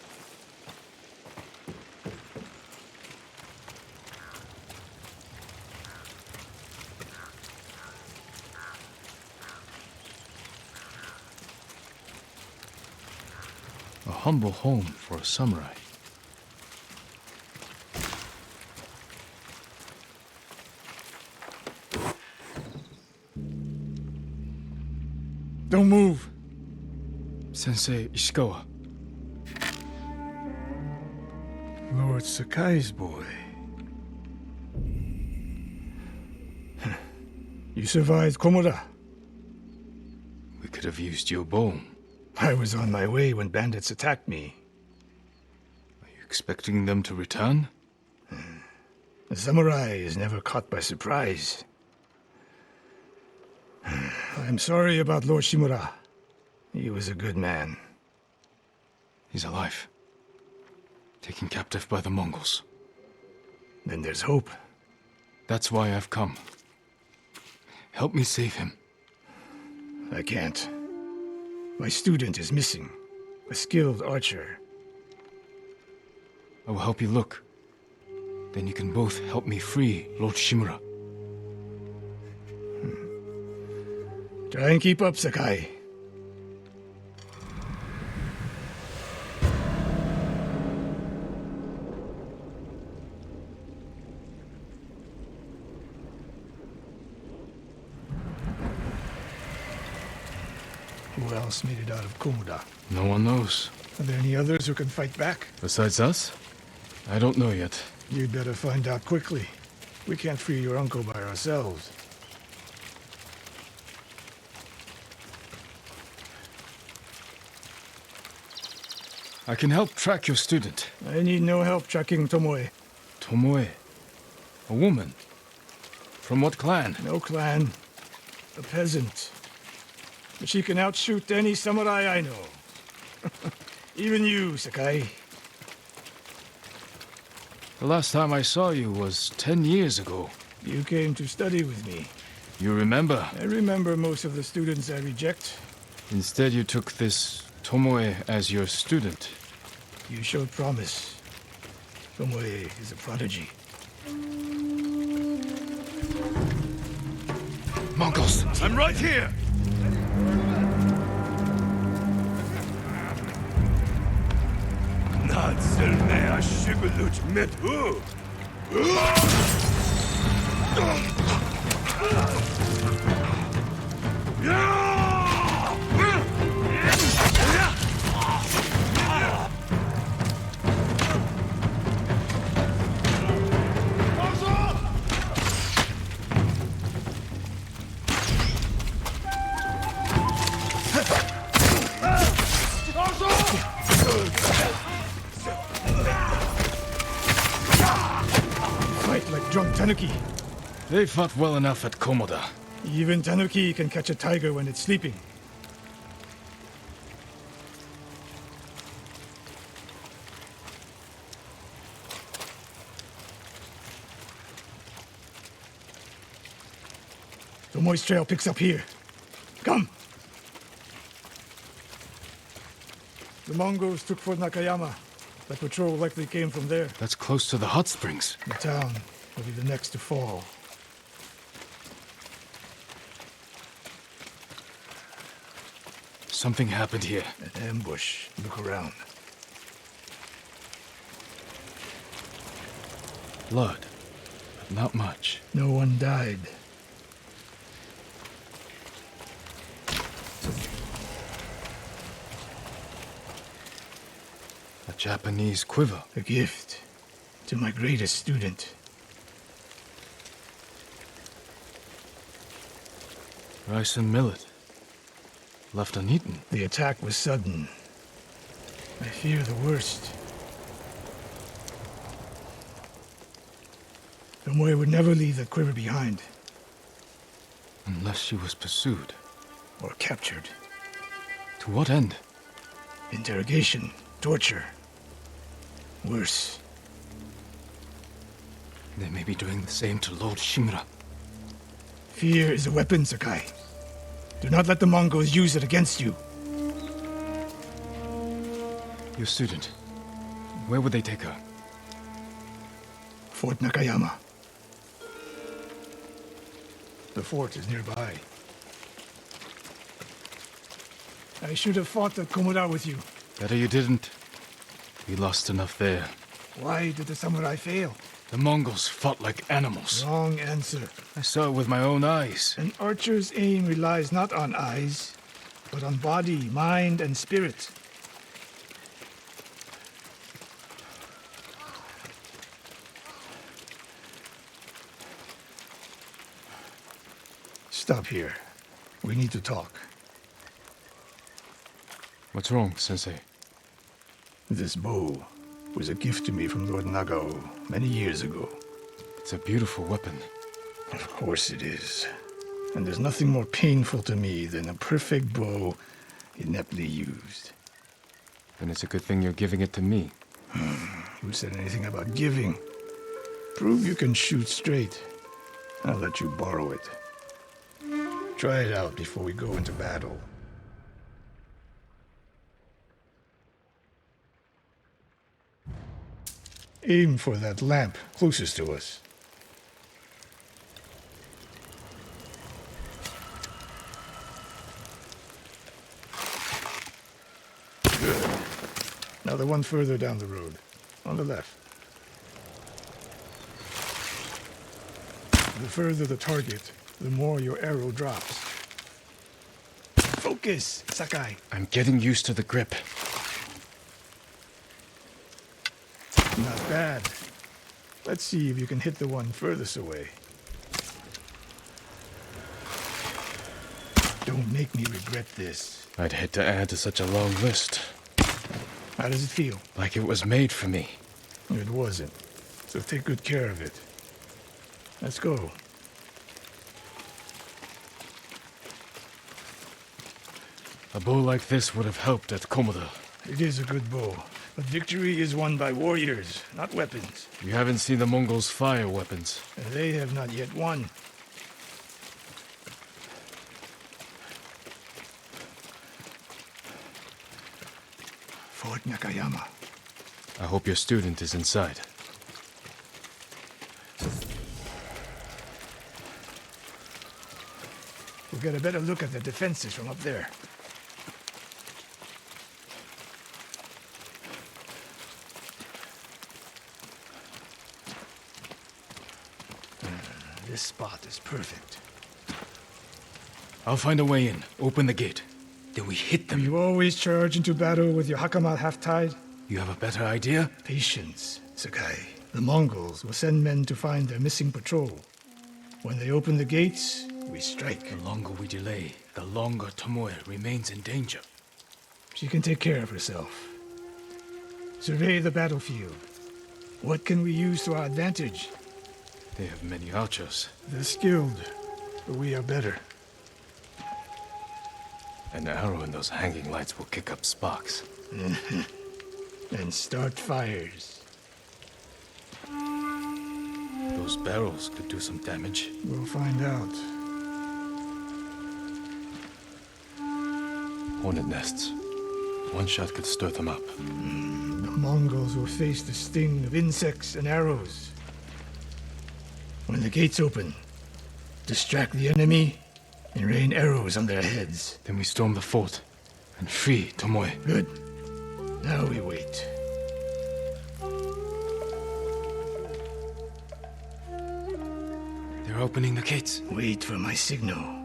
A humble home for a samurai. Don't move. Sensei Ishikawa. Lord Sakai's boy. You survived Komoda. We could have used your bone. I was on my way when bandits attacked me. Are you expecting them to return? A samurai is never caught by surprise. I'm sorry about Lord Shimura. He was a good man. He's alive. Taken captive by the Mongols. Then there's hope. That's why I've come. Help me save him. I can't. My student is missing. A skilled archer. I will help you look. Then you can both help me free Lord Shimura. Try and keep up, Sakai. Who else made it out of Komoda? No one knows. Are there any others who can fight back? Besides us? I don't know yet. You'd better find out quickly. We can't free your uncle by ourselves. I can help track your student. I need no help tracking Tomoe. Tomoe? A woman? From what clan? No clan. A peasant. But she can outshoot any samurai I know. Even you, Sakai. The last time I saw you was 10 years ago. You came to study with me. You remember? I remember most of the students I reject. Instead, you took this Tomoe as your student. You showed promise. Tomoe is a prodigy. Mongols! I'm right here! Nadselne ashigulut metu! Fight like drunk tanuki. They fought well enough at Komoda. Even tanuki can catch a tiger when it's sleeping. Tomoe's trail picks up here. Come! The Mongols took Fort Nakayama. The patrol likely came from there. That's close to the hot springs. The town will be the next to fall. Something happened here. An ambush. Look around. Blood, but not much. No one died. A Japanese quiver. A gift to my greatest student. Rice and millet. Left uneaten. The attack was sudden. I fear the worst. Tomoe would never leave that quiver behind. Unless she was pursued. Or captured. To what end? Interrogation, torture. Worse. They may be doing the same to Lord Shimura. Fear is a weapon, Sakai. Do not let the Mongols use it against you. Your student. Where would they take her? Fort Nakayama. The fort is nearby. I should have fought at Komura with you. Better you didn't. We lost enough there. Why did the samurai fail? The Mongols fought like animals. Wrong answer. I saw it with my own eyes. An archer's aim relies not on eyes, but on body, mind, and spirit. Stop here. We need to talk. What's wrong, Sensei? This bow was a gift to me from Lord Nagao many years ago. It's a beautiful weapon. Of course it is. And there's nothing more painful to me than a perfect bow ineptly used. Then it's a good thing you're giving it to me. Who said anything about giving? Prove you can shoot straight. I'll let you borrow it. Try it out before we go into battle. Aim for that lamp closest to us. Good. Now the one further down the road, on the left. The further the target, the more your arrow drops. Focus, Sakai. I'm getting used to the grip. Not bad. Let's see if you can hit the one furthest away. Don't make me regret this. I'd hate to add to such a long list. How does it feel? Like it was made for me. It wasn't. So take good care of it. Let's go. A bow like this would have helped at Komoda. It is a good bow, but victory is won by warriors, not weapons. You haven't seen the Mongols fire weapons. They have not yet won. Fort Nakayama. I hope your student is inside. We'll get a better look at the defenses from up there. This spot is perfect. I'll find a way in. Open the gate. Then we hit them. You always charge into battle with your hakama half-tied? You have a better idea? Patience, Sakai. The Mongols will send men to find their missing patrol. When they open the gates, we strike. The longer we delay, the longer Tomoe remains in danger. She can take care of herself. Survey the battlefield. What can we use to our advantage? They have many archers. They're skilled, but we are better. An arrow in those hanging lights will kick up sparks. And start fires. Those barrels could do some damage. We'll find out. Hornet nests. One shot could stir them up. The Mongols will face the sting of insects and arrows. When the gates open, distract the enemy and rain arrows on their heads. Then we storm the fort and free Tomoe. Good. Now we wait. They're opening the gates. Wait for my signal.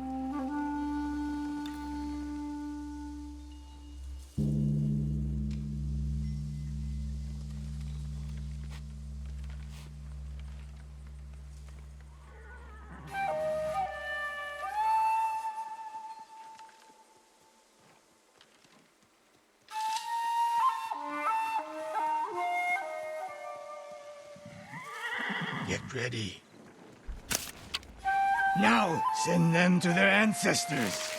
Get ready. Now, send them to their ancestors.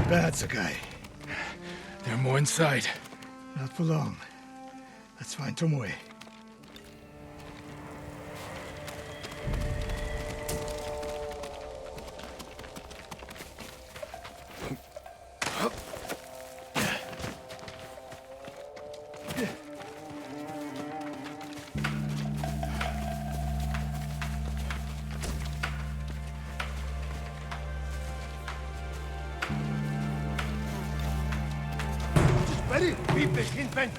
That's a guy. There are more inside. Not for long. Let's find Tomoe. Ready? Beat the Kinfen!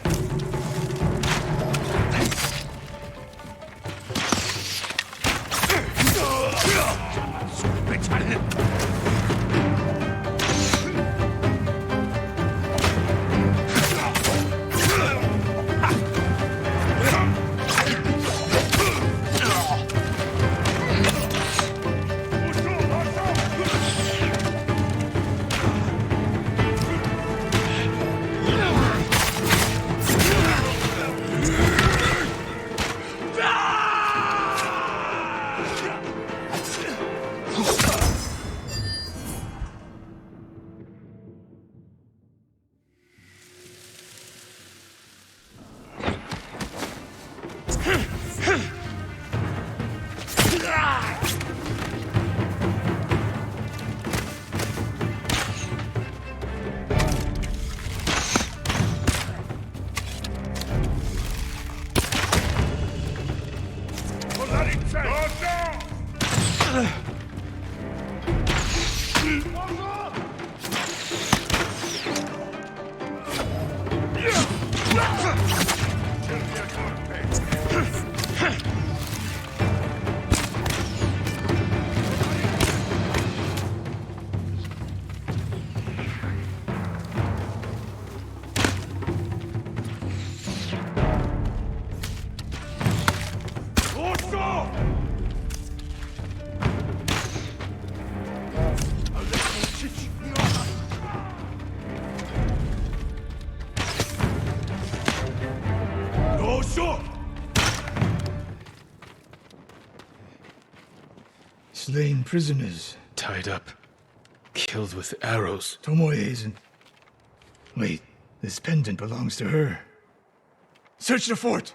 Slain prisoners. Tied up. Killed with arrows. Tomoe isn't... Wait, this pendant belongs to her. Search the fort!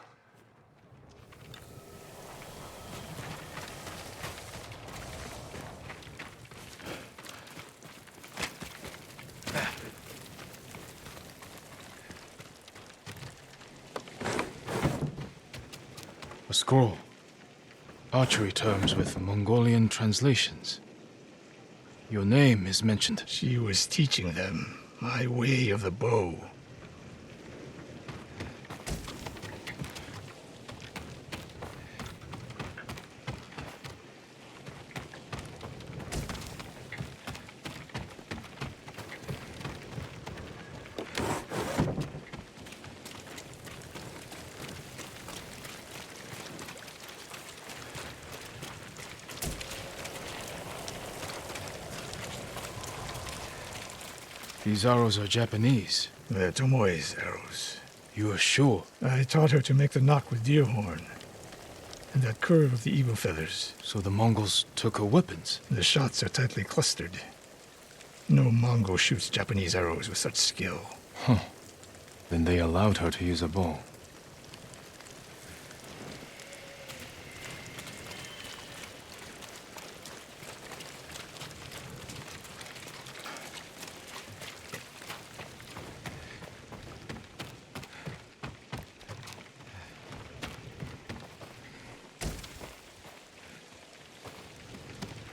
A scroll. Archery terms with Mongolian translations. Your name is mentioned. She was teaching them my way of the bow. These arrows are Japanese. They're Tomoe's arrows. You are sure? I taught her to make the knock with deer horn. And that curve of the eagle feathers. So the Mongols took her weapons? The shots are tightly clustered. No Mongol shoots Japanese arrows with such skill. Huh. Then they allowed her to use a bow.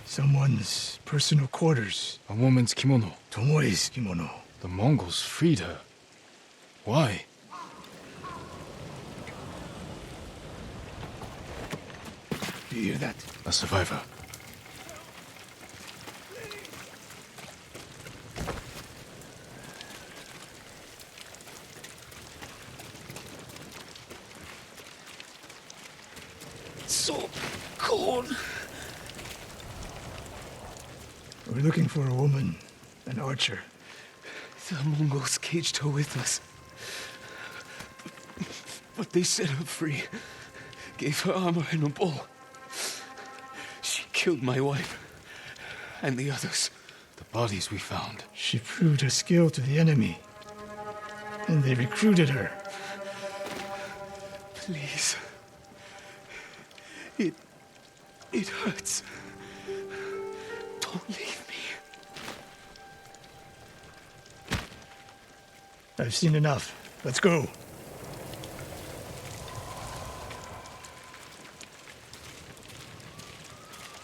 Someone's personal quarters. A woman's kimono. Tomoe's kimono. The Mongols freed her. Why? Do you hear that? A survivor. It's so cold. We're looking for a woman, an archer. The Mongols caged her with us. But they set her free. Gave her armor and a bow. She killed my wife. And the others. The bodies we found. She proved her skill to the enemy. And they recruited her. Please. It hurts. Don't leave me. I've seen enough. Let's go.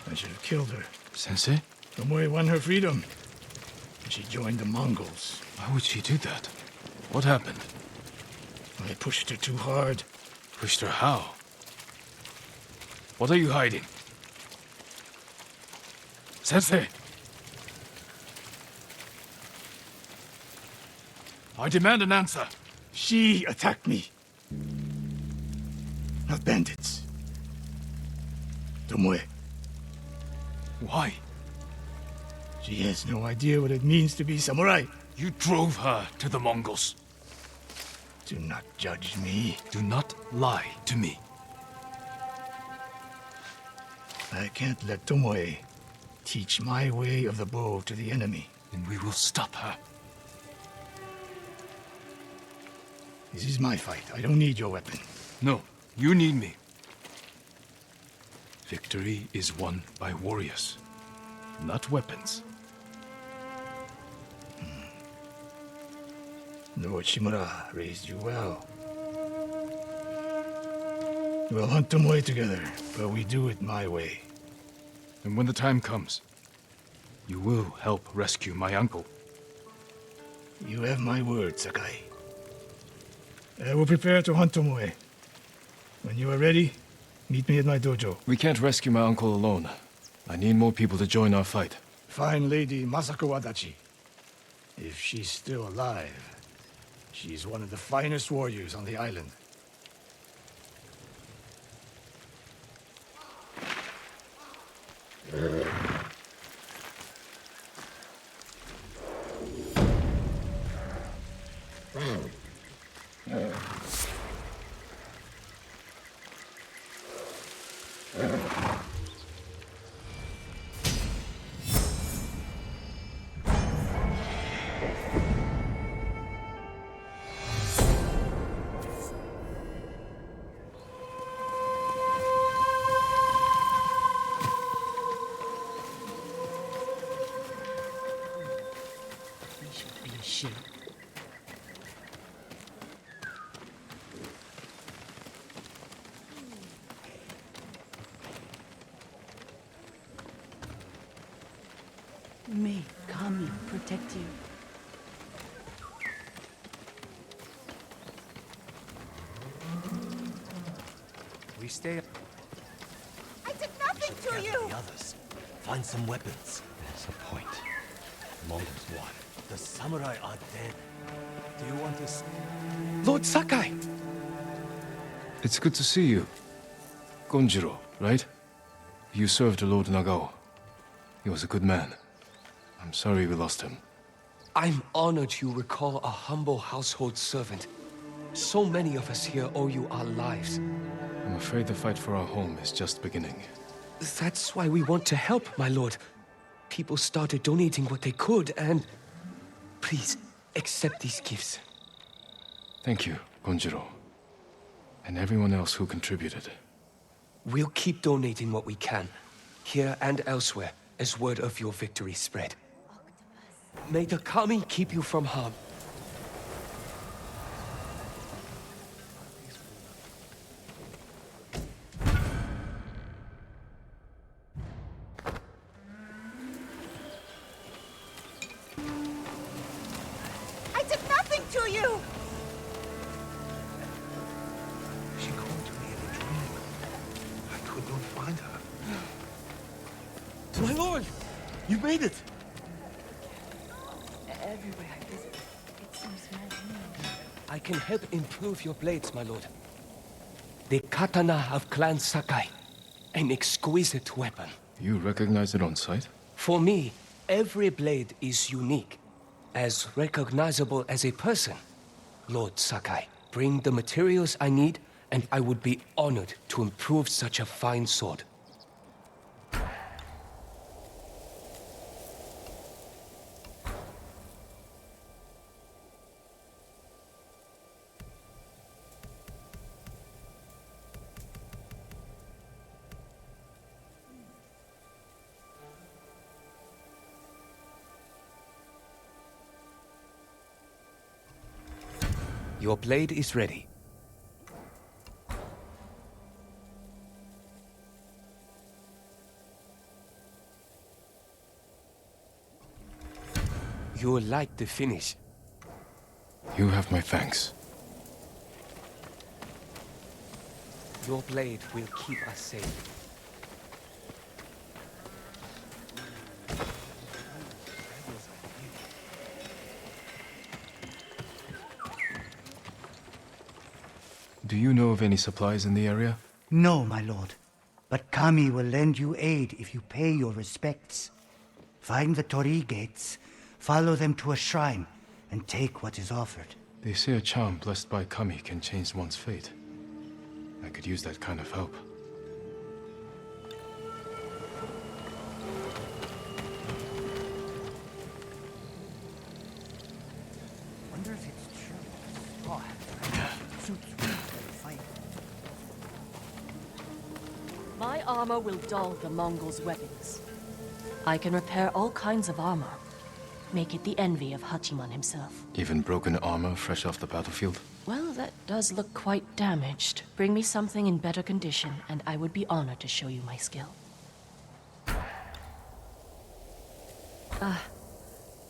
I should have killed her. Sensei? Tomoe won her freedom. And she joined the Mongols. Why would she do that? What happened? I pushed her too hard. Pushed her how? What are you hiding? Sensei! I demand an answer. She attacked me. Not bandits. Tomoe. Why? She has no idea what it means to be samurai. You drove her to the Mongols. Do not judge me. Do not lie to me. I can't let Tomoe teach my way of the bow to the enemy. Then we will stop her. This is my fight. I don't need your weapon. No, you need me. Victory is won by warriors, not weapons. Lord Shimura raised you well. We'll hunt Tomoe together, but we do it my way. And when the time comes, you will help rescue my uncle. You have my word, Sakai. I will prepare to hunt Tomoe. When you are ready, meet me at my dojo. We can't rescue my uncle alone. I need more people to join our fight. Fine lady Masako Adachi. If she's still alive, she's one of the finest warriors on the island. May Kami protect you. We stay. I did nothing to you! The others. Find some weapons. There's a point. Mongols won. The samurai are dead. Do you want us? Lord Sakai! It's good to see you. Gonjiro, right? You served Lord Nagao. He was a good man. I'm sorry we lost him. I'm honored you recall a humble household servant. So many of us here owe you our lives. I'm afraid the fight for our home is just beginning. That's why we want to help, my lord. People started donating what they could, and... Please, accept these gifts. Thank you, Gonjiro. And everyone else who contributed. We'll keep donating what we can, here and elsewhere, as word of your victory spread. May the Kami keep you from harm. I did nothing to you! She called to me in a dream. I could not find her. My lord! You made it! Everywhere I visit, it seems maddening. I can help improve your blades, my lord. The katana of Clan Sakai. An exquisite weapon. You recognize it on sight? For me, every blade is unique. As recognizable as a person. Lord Sakai, bring the materials I need, and I would be honored to improve such a fine sword. Your blade is ready. You'll like the finish. You have my thanks. Your blade will keep us safe. Do you know of any supplies in the area? No, my lord. But Kami will lend you aid if you pay your respects. Find the Torii gates, follow them to a shrine, and take what is offered. They say a charm blessed by Kami can change one's fate. I could use that kind of help. Wonder if it's true. Oh, suits fight. My armor will dull the Mongols' weapons. I can repair all kinds of armor. Make it the envy of Hachiman himself. Even broken armor fresh off the battlefield? Well, that does look quite damaged. Bring me something in better condition, and I would be honored to show you my skill.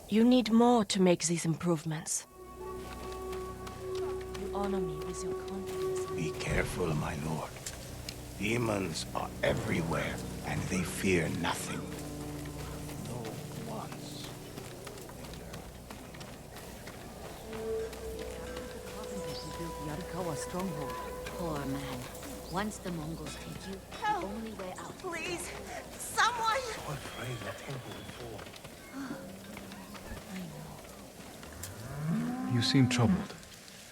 You need more to make these improvements. You honor me with your confidence. Be careful, my lord. Demons are everywhere, and they fear nothing. No once. Yarikawa stronghold. Poor man. Once the Mongols take you, Help! the only way out. Please! Someone! So afraid the temple will fall. You seem troubled.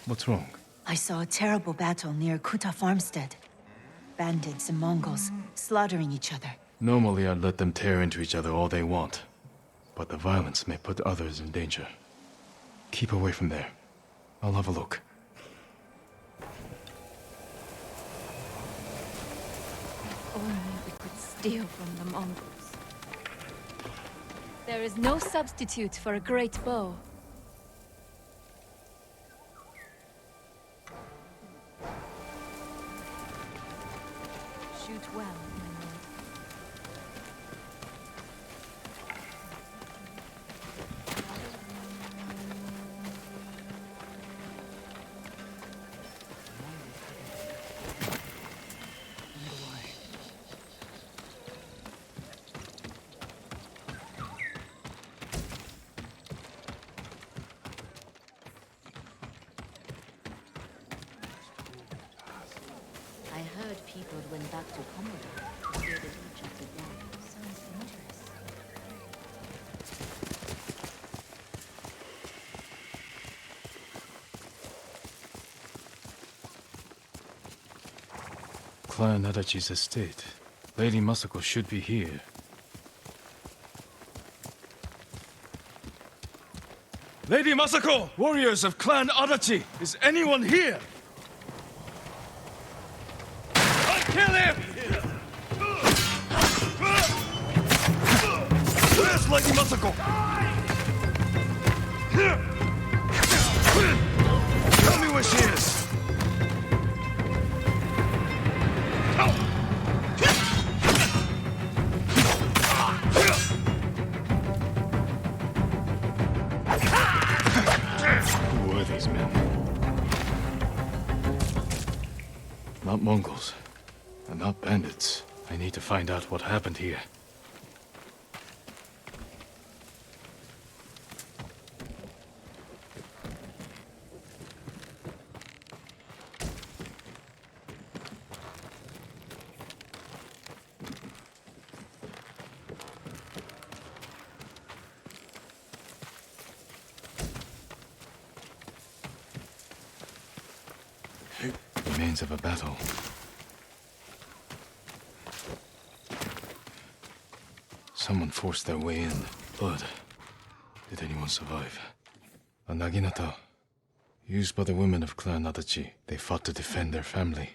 What's wrong? I saw a terrible battle near Kuta Farmstead. Bandits and Mongols slaughtering each other. Normally I'd let them tear into each other all they want. But the violence may put others in danger. Keep away from there. I'll have a look. Only we could steal from the Mongols. There is no substitute for a great bow. Shoot well, my lord. I heard people went back to Commodore. Where the teacher began. Sounds interesting. Clan Adachi's estate. Lady Masako should be here. Lady Masako! Warriors of Clan Adachi! Is anyone here? I'll kill him! Where's Lady Masako? Tell me where she is! Who are these men? Not Mongols, and not bandits. I need to find out what happened here. Remains of a battle. Someone forced their way in. Blood. Did anyone survive? A naginata. Used by the women of Clan Adachi. They fought to defend their family.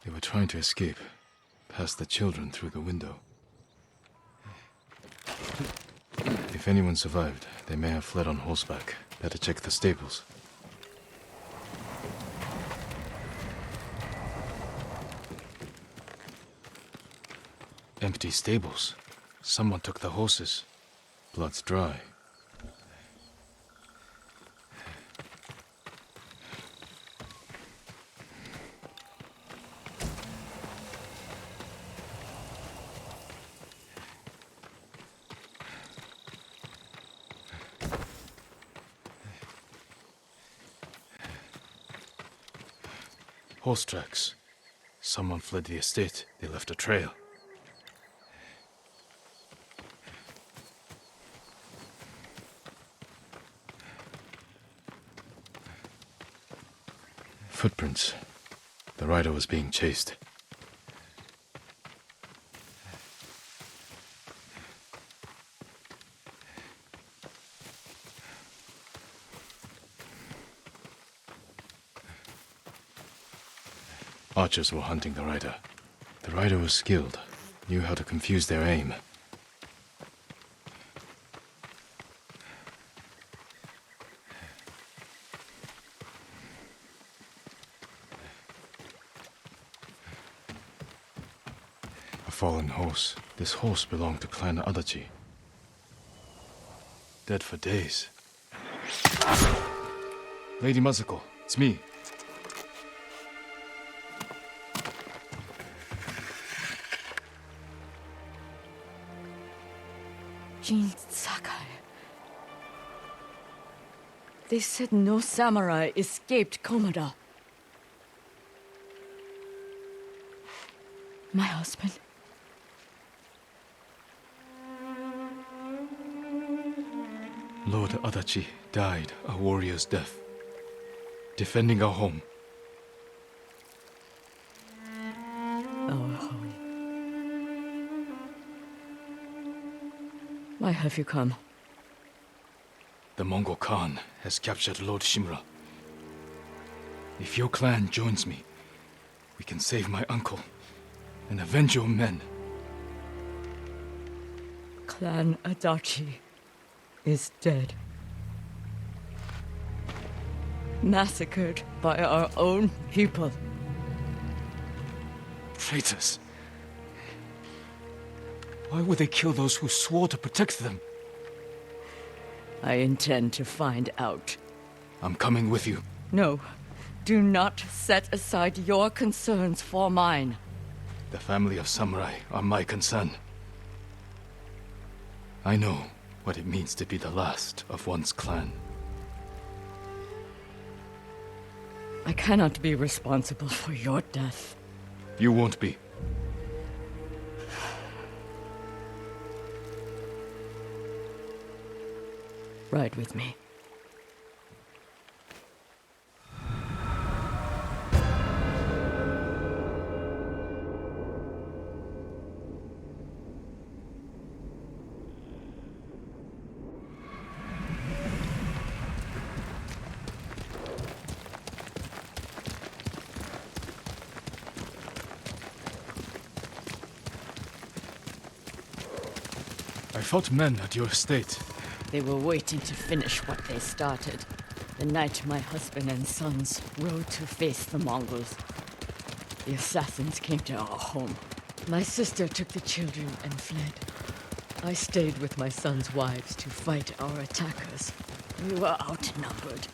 They were trying to escape, past the children through the window. If anyone survived, they may have fled on horseback. Better check the stables. Empty stables. Someone took the horses. Blood's dry. Horse tracks. Someone fled the estate. They left a trail. Footprints. The rider was being chased. Archers were hunting the rider. The rider was skilled, knew how to confuse their aim. A fallen horse. This horse belonged to Clan Adachi. Dead for days. Lady Masako, it's me. Jin Sakai. They said no samurai escaped Komoda. My husband. Lord Adachi died a warrior's death, defending our home. Our home. Why have you come? The Mongol Khan has captured Lord Shimura. If your clan joins me, we can save my uncle and avenge your men. Clan Adachi is dead. Massacred by our own people. Traitors. Why would they kill those who swore to protect them? I intend to find out. I'm coming with you. No. Do not set aside your concerns for mine. The family of samurai are my concern. I know what it means to be the last of one's clan. I cannot be responsible for your death. You won't be. Ride with me. I fought men at your estate. They were waiting to finish what they started. The night my husband and sons rode to face the Mongols. The assassins came to our home. My sister took the children and fled. I stayed with my sons' wives to fight our attackers. We were outnumbered.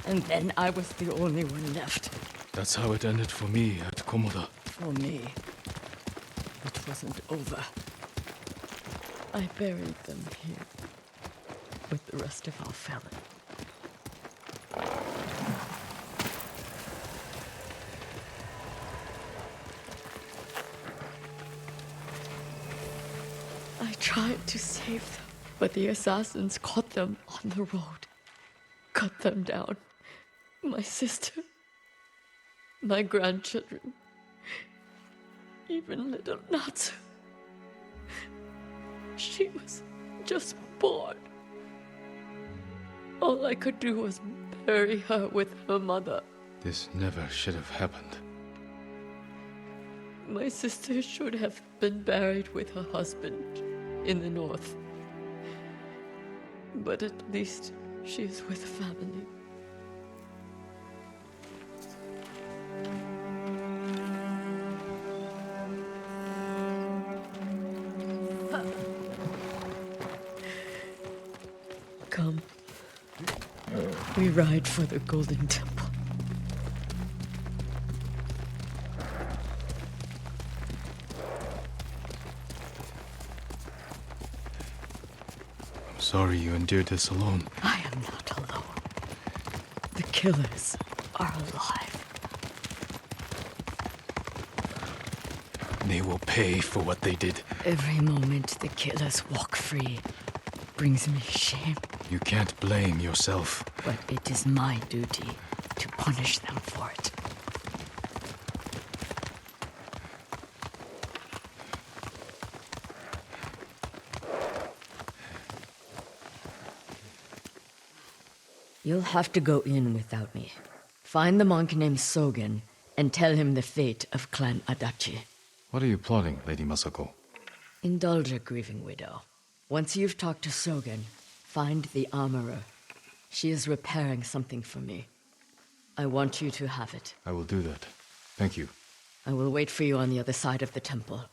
And then I was the only one left. That's how it ended for me at Komoda. For me, it wasn't over. I buried them here with the rest of our family. I tried to save them, but the assassins caught them on the road, cut them down. My sister, my grandchildren, even little Natsu. She was just born. All I could do was bury her with her mother. This never should have happened. My sister should have been buried with her husband in the north. But at least she is with family. Come. We ride for the Golden Temple. I'm sorry you endured this alone. I am not alone. The killers are alive. They will pay for what they did. Every moment the killers walk free brings me shame. You can't blame yourself. But it is my duty to punish them for it. You'll have to go in without me. Find the monk named Sogen and tell him the fate of Clan Adachi. What are you plotting, Lady Masako? Indulge a grieving widow. Once you've talked to Sogen, find the armorer. She is repairing something for me. I want you to have it. I will do that. Thank you. I will wait for you on the other side of the temple.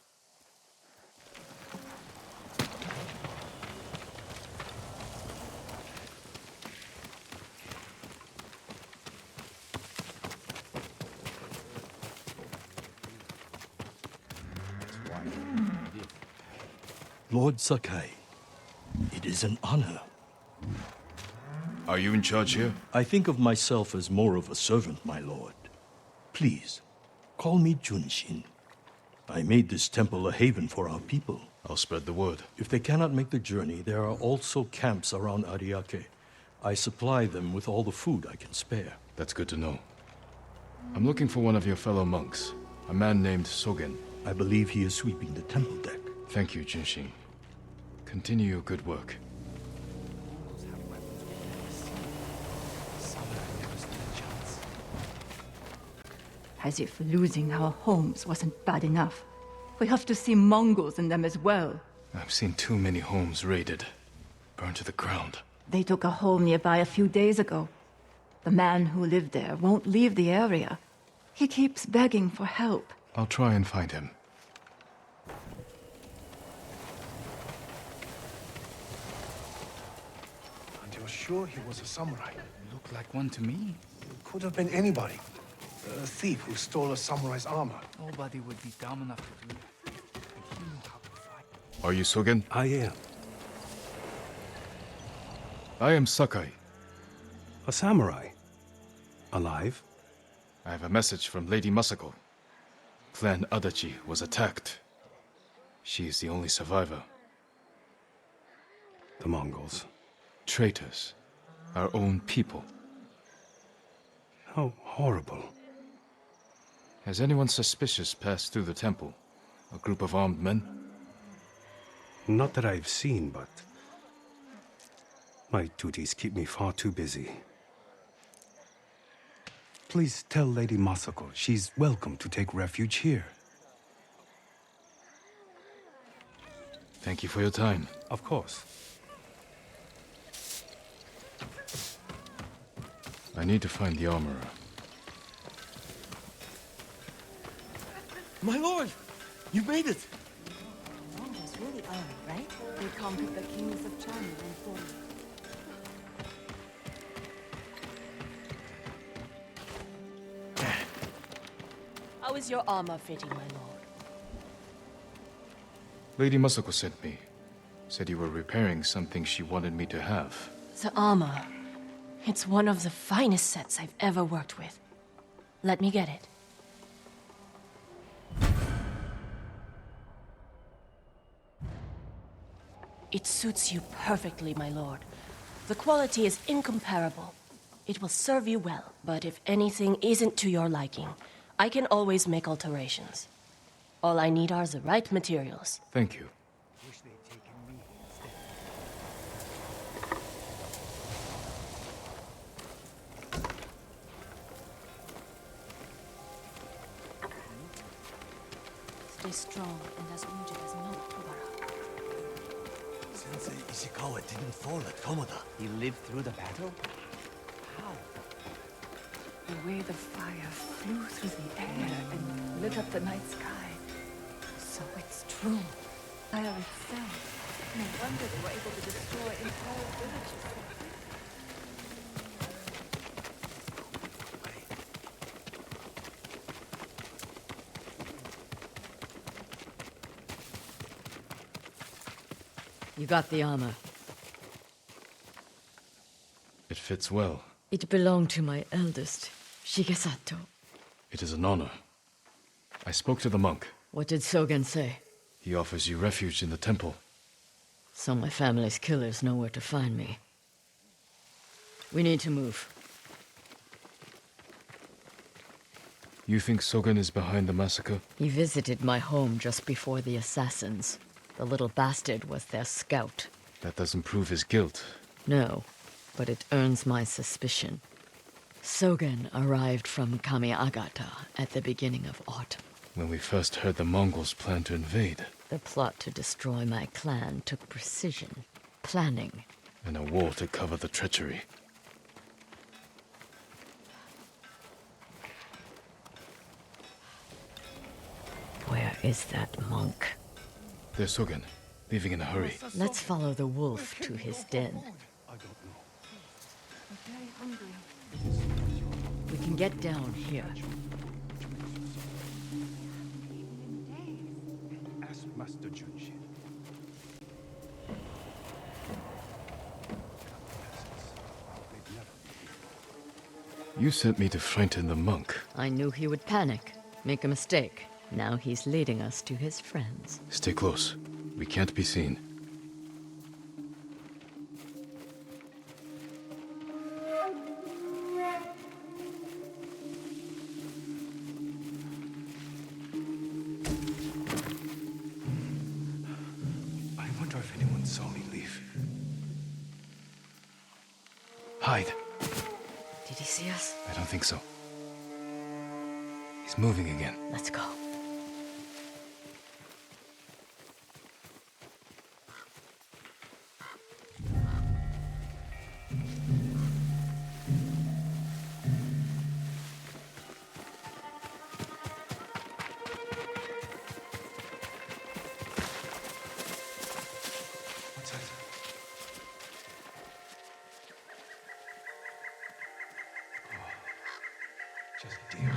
Lord Sakai, it is an honor. Are you in charge here? I think of myself as more of a servant, my lord. Please, call me Junshin. I made this temple a haven for our people. I'll spread the word. If they cannot make the journey, there are also camps around Ariake. I supply them with all the food I can spare. That's good to know. I'm looking for one of your fellow monks, a man named Sogen. I believe he is sweeping the temple deck. Thank you, Junshin. Continue your good work. As if losing our homes wasn't bad enough. We have to see Mongols in them as well. I've seen too many homes raided, burned to the ground. They took a home nearby a few days ago. The man who lived there won't leave the area. He keeps begging for help. I'll try and find him. And you're sure he was a samurai? Looked like one to me. Could have been anybody. A thief who stole a samurai's armor. Nobody would be dumb enough to do that. And he knew how to fight. Are you Sogen? I am. I am Sakai. A samurai? Alive? I have a message from Lady Masako. Clan Adachi was attacked. She is the only survivor. The Mongols. Traitors. Our own people. How horrible. Has anyone suspicious passed through the temple? A group of armed men? Not that I've seen, but my duties keep me far too busy. Please tell Lady Masako she's welcome to take refuge here. Thank you for your time. Of course. I need to find the armorer. My lord! You made it! Mongols really are, right? They conquered the kings of China and Thor. How is your armor fitting, my lord? Lady Masako sent me. Said you were repairing something she wanted me to have. The armor. It's one of the finest sets I've ever worked with. Let me get it. It suits you perfectly, my lord. The quality is incomparable. It will serve you well, but if anything isn't to your liking, I can always make alterations. All I need are the right materials. Thank you. Stay strong and as wounded as Noah Tobara. Sensei Ishikawa didn't fall at Tomoda. He lived through the battle? How? The way the fire flew through the air and lit up the night sky. So it's true. Fire itself. No wonder they were able to destroy entire villages. You got the armor. It fits well. It belonged to my eldest, Shigesato. It is an honor. I spoke to the monk. What did Sogen say? He offers you refuge in the temple. So my family's killers know where to find me. We need to move. You think Sogen is behind the massacre? He visited my home just before the assassins. The little bastard was their scout. That doesn't prove his guilt. No, but it earns my suspicion. Sogen arrived from Kamiagata at the beginning of autumn. When we first heard the Mongols plan to invade. The plot to destroy my clan took precision, planning. And a war to cover the treachery. Where is that monk? There's Sogen, leaving in a hurry. Let's follow the wolf to his den. We can get down here. Ask Master Junshin. You sent me to frighten the monk. I knew he would panic, make a mistake. Now he's leading us to his friends. Stay close. We can't be seen. I wonder if anyone saw me leave. Hide. Did he see us? I don't think so. He's moving again. Let's go. What's that? Oh, just deer.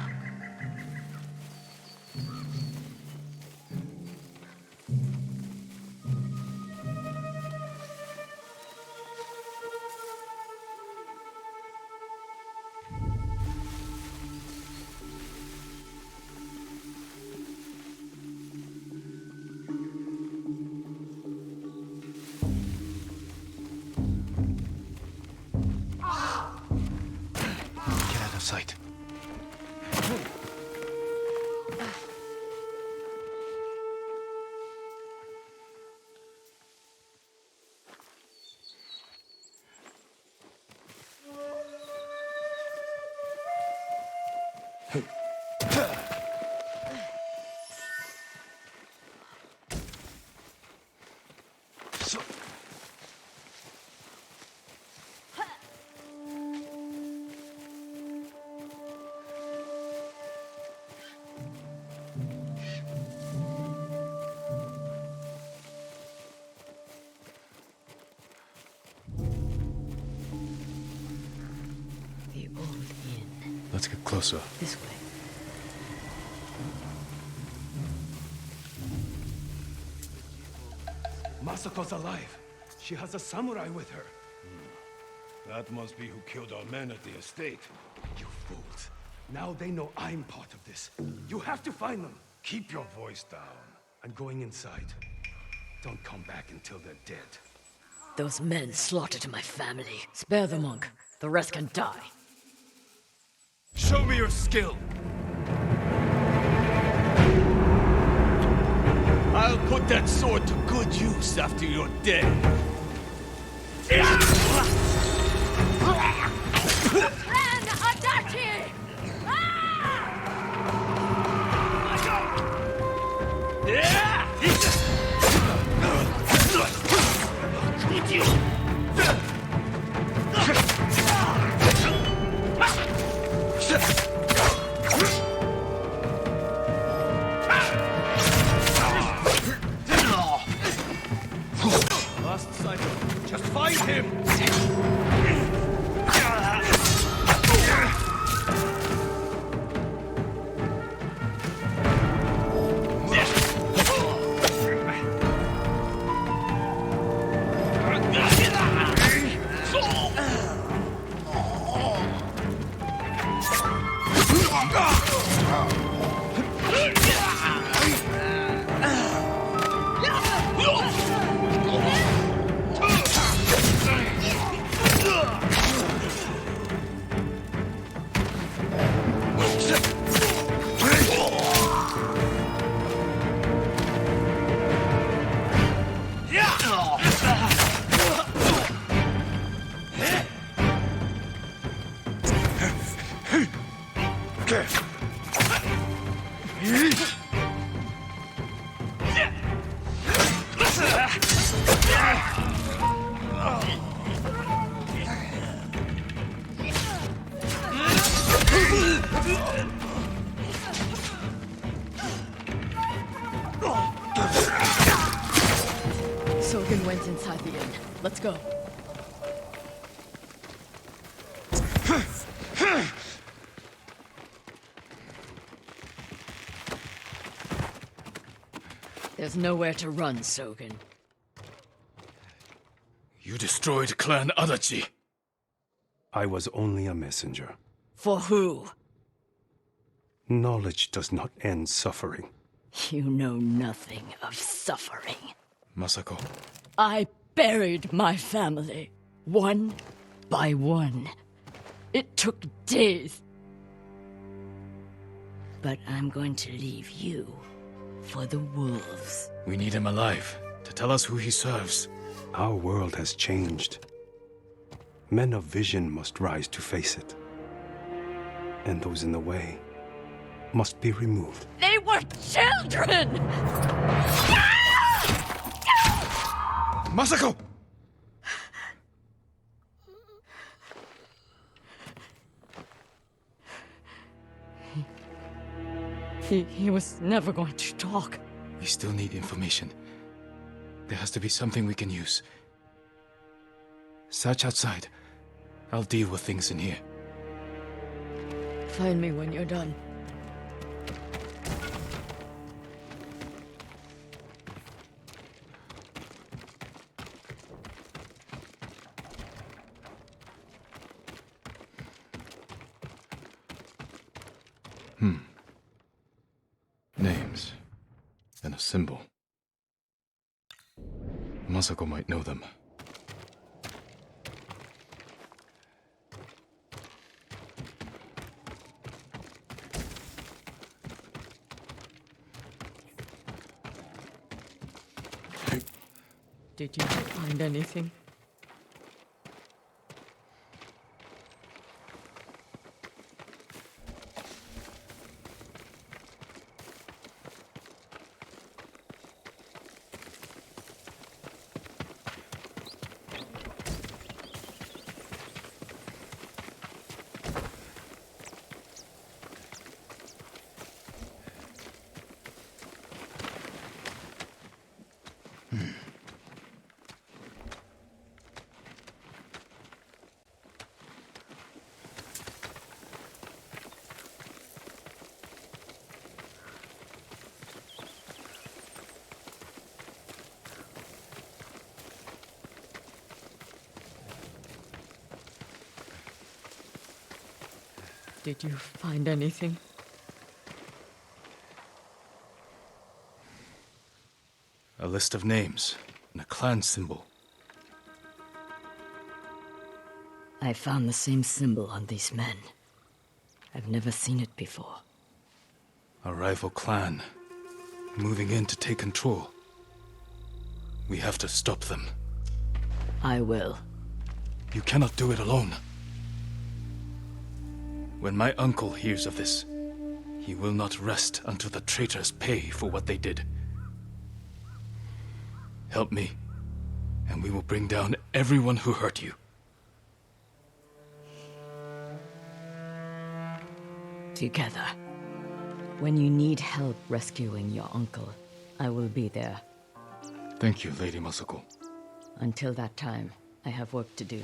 The old inn. Let's get closer. This way. Masako's alive. She has a samurai with her. That must be who killed our men at the estate. You fools. Now they know I'm part of this. You have to find them. Keep your voice down. I'm going inside. Don't come back until they're dead. Those men slaughtered my family. Spare the monk. The rest can die. Show me your skill! I'll put that sword to good use after you're dead. Ren Adachi! Lost sight of him. Just find him! Sogen went inside the inn. Let's go. There's nowhere to run, Sogen. You destroyed Clan Adachi. I was only a messenger. For who? Knowledge does not end suffering. You know nothing of suffering. Masako. I buried my family, one by one. It took days. But I'm going to leave you for the wolves. We need him alive to tell us who he serves. Our world has changed. Men of vision must rise to face it. And those in the way must be removed. They were children! Masako! He was never going to talk. We still need information. There has to be something we can use. Search outside. I'll deal with things in here. Find me when you're done. Names. And a symbol. Masako might know them. Did you find anything? Did you find anything? A list of names and a clan symbol. I found the same symbol on these men. I've never seen it before. A rival clan, moving in to take control. We have to stop them. I will. You cannot do it alone. When my uncle hears of this, he will not rest until the traitors pay for what they did. Help me, and we will bring down everyone who hurt you. Together. When you need help rescuing your uncle, I will be there. Thank you, Lady Masako. Until that time, I have work to do.